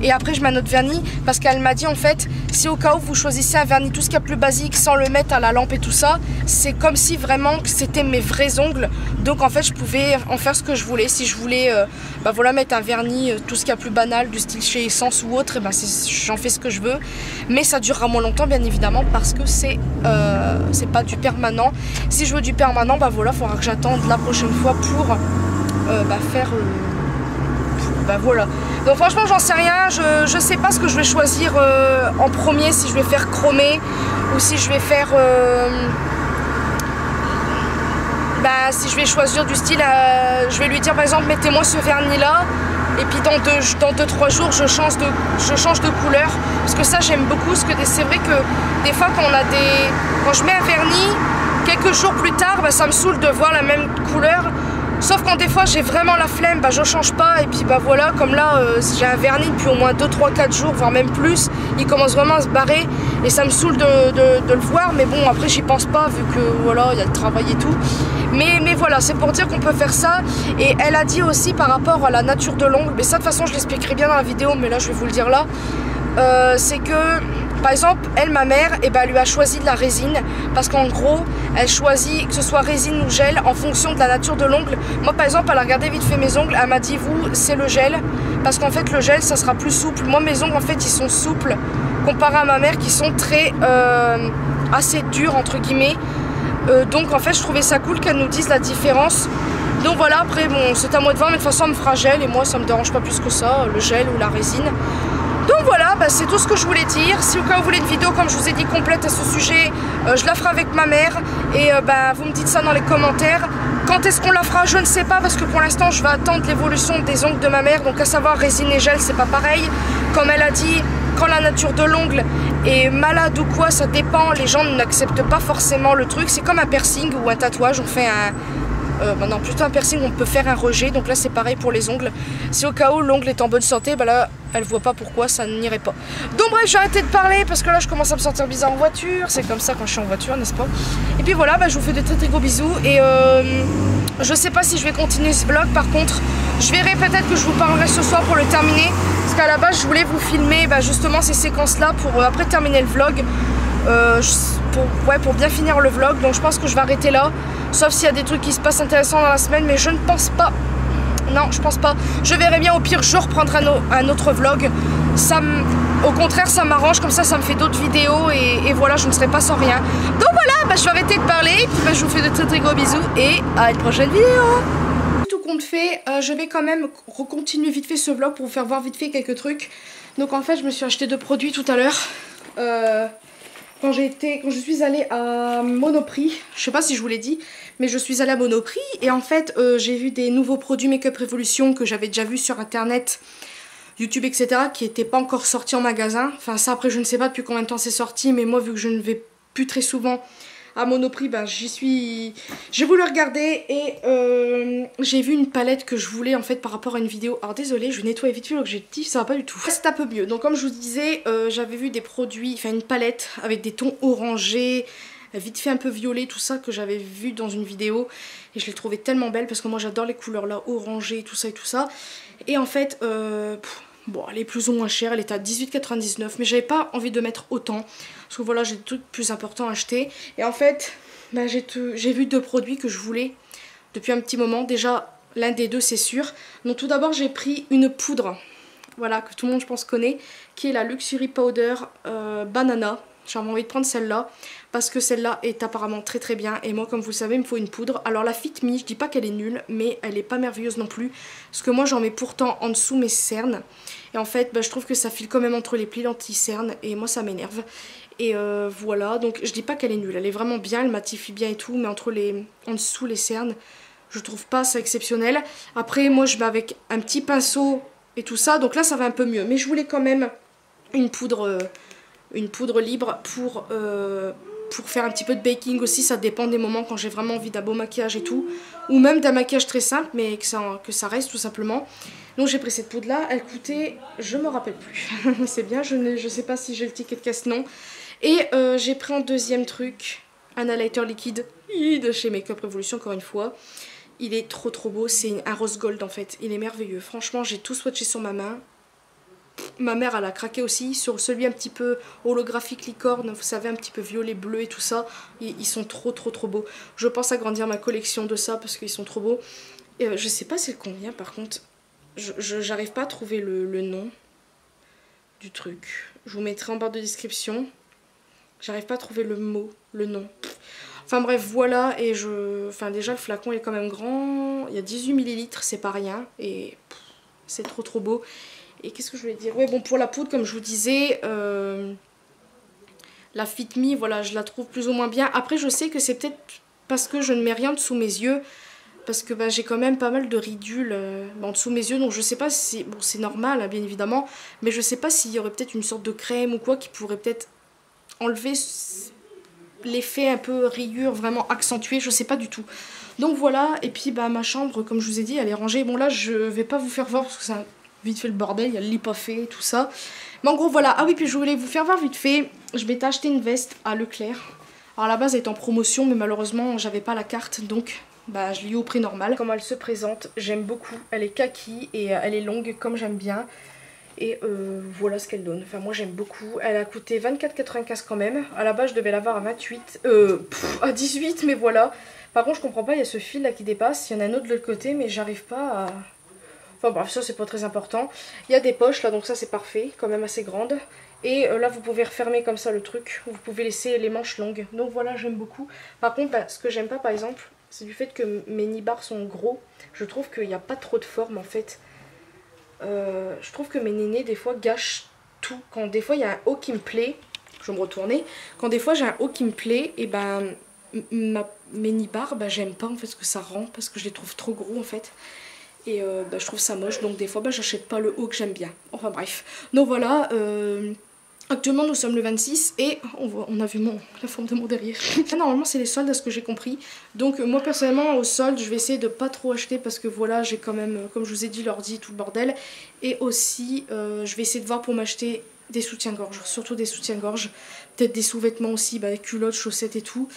et après je mets un autre vernis, parce qu'elle m'a dit en fait si au cas où vous choisissez un vernis tout ce qu'il y a plus basique sans le mettre à la lampe et tout ça, c'est comme si vraiment c'était mes vrais ongles, donc en fait je pouvais en faire ce que je voulais. Si je voulais voilà, mettre un vernis tout ce qu'il y a plus banal du style chez Essence ou autre, j'en fais ce que je veux, mais ça durera moins longtemps bien évidemment parce que c'est pas du permanent. Si je veux du permanent, voilà, il faudra que j'attende la prochaine fois pour faire voilà. Donc franchement j'en sais rien, je sais pas ce que je vais choisir en premier, si je vais faire chromé ou si je vais faire si je vais choisir du style je vais lui dire par exemple mettez-moi ce vernis là et puis dans 2-3 jours je change de couleur, parce que ça j'aime beaucoup, parce que c'est vrai que des fois quand je mets un vernis quelques jours plus tard, ça me saoule de voir la même couleur. Sauf quand des fois j'ai vraiment la flemme, je change pas et puis voilà, comme là j'ai un vernis depuis au moins 2-3-4 jours, voire même plus, il commence vraiment à se barrer et ça me saoule de le voir, mais bon après j'y pense pas vu que voilà, il y a le travail et tout. Mais voilà, c'est pour dire qu'on peut faire ça. Et elle a dit aussi par rapport à la nature de l'ongle, mais ça de toute façon je l'expliquerai bien dans la vidéo, mais là je vais vous le dire là, c'est que par exemple, elle, ma mère, elle lui a choisi de la résine parce qu'en gros, elle choisit que ce soit résine ou gel en fonction de la nature de l'ongle. Moi, par exemple, elle a regardé vite fait mes ongles, elle m'a dit, vous, c'est le gel parce qu'en fait, le gel, ça sera plus souple. Moi, mes ongles, en fait, ils sont souples comparé à ma mère qui sont très assez durs, entre guillemets. Donc, en fait, je trouvais ça cool qu'elle nous dise la différence. Donc voilà, après, bon, c'est à moi de voir, mais de toute façon, elle me fera gel et moi, ça me dérange pas plus que ça, le gel ou la résine. Donc voilà, c'est tout ce que je voulais dire. Si au cas où vous voulez une vidéo, comme je vous ai dit, complète à ce sujet, je la ferai avec ma mère. Et vous me dites ça dans les commentaires. Quand est-ce qu'on la fera, je ne sais pas, parce que pour l'instant, je vais attendre l'évolution des ongles de ma mère. Donc à savoir, résine et gel, c'est pas pareil. Comme elle a dit, quand la nature de l'ongle est malade ou quoi, ça dépend. Les gens n'acceptent pas forcément le truc. C'est comme un piercing ou un tatouage. On fait non, plutôt un piercing, on peut faire un rejet. Donc là, c'est pareil pour les ongles. Si au cas où l'ongle est en bonne santé, là, elle voit pas pourquoi ça n'irait pas. Donc bref, j'ai arrêté de parler parce que là, je commence à me sentir bizarre en voiture. C'est comme ça quand je suis en voiture, n'est-ce pas? Et puis voilà, je vous fais de très très gros bisous. Et je sais pas si je vais continuer ce vlog. Par contre, je verrai, peut-être que je vous parlerai ce soir pour le terminer. Parce qu'à la base, je voulais vous filmer justement ces séquences-là pour après terminer le vlog. Pour bien finir le vlog. Donc je pense que je vais arrêter là. Sauf s'il y a des trucs qui se passent intéressants dans la semaine, mais je ne pense pas. Non, je pense pas. Je verrai bien, au pire je reprendrai un autre vlog. Au contraire, ça m'arrange, comme ça me fait d'autres vidéos et voilà, je ne serai pas sans rien. Donc voilà, je vais arrêter de parler et puis je vous fais de très très gros bisous et à une prochaine vidéo. Tout compte fait, je vais quand même continuer vite fait ce vlog pour vous faire voir vite fait quelques trucs. Donc en fait, je me suis acheté 2 produits tout à l'heure. Quand je suis allée à Monoprix, je sais pas si je vous l'ai dit, mais je suis allée à Monoprix et en fait j'ai vu des nouveaux produits Make Up Revolution que j'avais déjà vu sur internet, YouTube, etc. qui n'étaient pas encore sortis en magasin. Enfin ça après je ne sais pas depuis combien de temps c'est sorti, mais moi vu que je ne vais plus très souvent à Monoprix, j'ai voulu regarder et j'ai vu une palette que je voulais en fait par rapport à une vidéo. Alors désolée, je vais nettoyer vite fait l'objectif, ça va pas du tout. C'est un peu mieux. Donc comme je vous disais, j'avais vu des produits, enfin une palette avec des tons orangés, vite fait un peu violet, tout ça que j'avais vu dans une vidéo et je l'ai trouvée tellement belle parce que moi j'adore les couleurs là, orangées, tout ça et tout ça. Et en fait, bon, elle est plus ou moins chère, elle est à 18,99 €, mais j'avais pas envie de mettre autant. Parce que voilà, j'ai des trucs plus importants à acheter. Et en fait, j'ai vu 2 produits que je voulais depuis un petit moment. Déjà, l'un des 2, c'est sûr. Donc tout d'abord, j'ai pris une poudre, voilà, que tout le monde, je pense, connaît, qui est la Luxury Powder Banana. J'avais envie de prendre celle-là, parce que celle-là est apparemment très très bien. Et moi, comme vous le savez, il me faut une poudre. Alors la Fit Me, je dis pas qu'elle est nulle, mais elle est pas merveilleuse non plus. Parce que moi, j'en mets pourtant en dessous mes cernes. Et en fait, je trouve que ça file quand même entre les plis l'anti-cerne. Et moi, ça m'énerve. Et voilà, donc je dis pas qu'elle est nulle, elle est vraiment bien, elle matifie bien et tout, mais en dessous les cernes, je trouve pas ça exceptionnel. Après, moi je mets avec un petit pinceau et tout ça, donc là ça va un peu mieux. Mais je voulais quand même une poudre libre pour pour faire un petit peu de baking aussi, ça dépend des moments quand j'ai vraiment envie d'un beau maquillage et tout. Ou même d'un maquillage très simple, mais que ça reste tout simplement. Donc j'ai pris cette poudre là, elle coûtait, je me rappelle plus, c'est bien, je sais pas si j'ai le ticket de caisse, non. Et j'ai pris en deuxième truc, un highlighter liquide de chez Makeup Revolution encore une fois. Il est trop beau, c'est un rose gold en fait, il est merveilleux. Franchement j'ai tout swatché sur ma main. Ma mère elle a craqué aussi sur celui un petit peu holographique licorne, vous savez un petit peu violet bleu et tout ça. Ils sont trop beaux. Je pense agrandir ma collection de ça parce qu'ils sont trop beaux. Et, je sais pas c'est combien par contre. J'arrive pas à trouver le nom du truc. Je vous mettrai en barre de description. J'arrive pas à trouver le mot, le nom. Enfin bref, voilà. Et enfin déjà, le flacon est quand même grand. Il y a 18 ml, c'est pas rien. Et c'est trop beau. Et qu'est-ce que je voulais dire? Ouais, bon, pour la poudre, comme je vous disais, la Fit Me, voilà, je la trouve plus ou moins bien. Après, je sais que c'est peut-être parce que je ne mets rien dessous mes yeux. Parce que bah, j'ai quand même pas mal de ridules en dessous mes yeux, donc je sais pas si... Bon, c'est normal, hein, bien évidemment, mais je sais pas s'il y aurait peut-être une sorte de crème ou quoi qui pourrait peut-être enlever l'effet un peu rayure vraiment accentué, je sais pas du tout. Donc voilà, et puis bah ma chambre, comme je vous ai dit, elle est rangée. Bon là, je vais pas vous faire voir parce que c'est vite fait le bordel, il y a le lit pas fait, tout ça. Mais en gros, voilà. Ah oui, puis je voulais vous faire voir vite fait, je m'étais acheté une veste à Leclerc. Alors à la base, elle est en promotion, mais malheureusement, j'avais pas la carte, donc... Bah, je l'ai eu au prix normal. Comment elle se présente, j'aime beaucoup. Elle est kaki et elle est longue comme j'aime bien. Et voilà ce qu'elle donne. Enfin, moi j'aime beaucoup. Elle a coûté 24,95 quand même. À la base, je devais l'avoir à 28. À 18, mais voilà. Par contre, je comprends pas, il y a ce fil là qui dépasse. Il y en a un autre de l'autre côté, mais j'arrive pas à... Enfin bref, ça c'est pas très important. Il y a des poches là, donc ça c'est parfait. Quand même assez grande. Et là, vous pouvez refermer comme ça le truc. Vous pouvez laisser les manches longues. Donc voilà, j'aime beaucoup. Par contre, bah, ce que j'aime pas par exemple... c'est du fait que mes nibards sont gros. Je trouve qu'il n'y a pas trop de forme en fait. Je trouve que mes nénés des fois gâchent tout. Quand des fois il y a un haut qui me plaît, je vais me retourner. Quand des fois j'ai un haut qui me plaît, et ben mes nibards, bah, j'aime pas en fait ce que ça rend parce que je les trouve trop gros en fait. Et bah, je trouve ça moche, donc des fois bah, j'achète pas le haut que j'aime bien. Enfin bref. Donc voilà. Actuellement nous sommes le 26 et on a vu la forme de mon derrière. Normalement c'est les soldes à ce que j'ai compris. Donc moi personnellement au solde je vais essayer de pas trop acheter parce que voilà j'ai quand même comme je vous ai dit l'ordi tout le bordel. Et aussi je vais essayer de voir pour m'acheter des soutiens-gorge, surtout des soutiens-gorge. Peut-être des sous-vêtements aussi, bah, culottes, chaussettes et tout.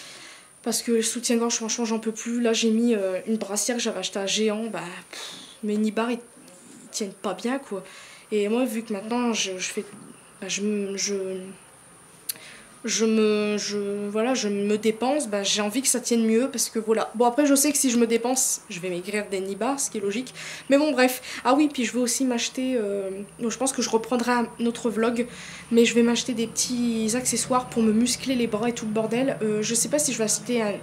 Parce que le soutien-gorge franchement j'en peux plus. Là j'ai mis une brassière que j'avais achetée à Géant. Bah, mes nibards ils tiennent pas bien quoi. Et moi vu que maintenant je fais... je me dépense, bah, j'ai envie que ça tienne mieux parce que voilà. Bon après je sais que si je me dépense, je vais maigrir des nibards, ce qui est logique. Mais bon bref. Ah oui, puis je vais aussi m'acheter, je pense que je reprendrai un autre vlog, mais je vais m'acheter des petits accessoires pour me muscler les bras et tout le bordel. Je sais pas si je vais acheter un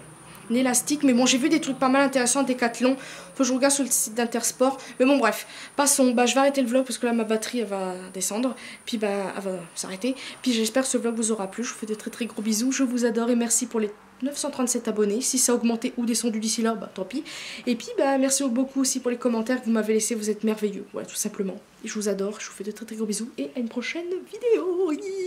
élastique, mais bon j'ai vu des trucs pas mal intéressants, Décathlon. Faut que je regarde sur le site d'Intersport, mais bon bref, passons. Bah je vais arrêter le vlog parce que là ma batterie elle va descendre, puis bah elle va s'arrêter. Puis j'espère que ce vlog vous aura plu. Je vous fais de très gros bisous, je vous adore et merci pour les 937 abonnés. Si ça a augmenté ou descendu d'ici là, bah tant pis. Et puis bah merci beaucoup aussi pour les commentaires que vous m'avez laissés, vous êtes merveilleux, voilà tout simplement. Et je vous adore, je vous fais de très gros bisous et à une prochaine vidéo.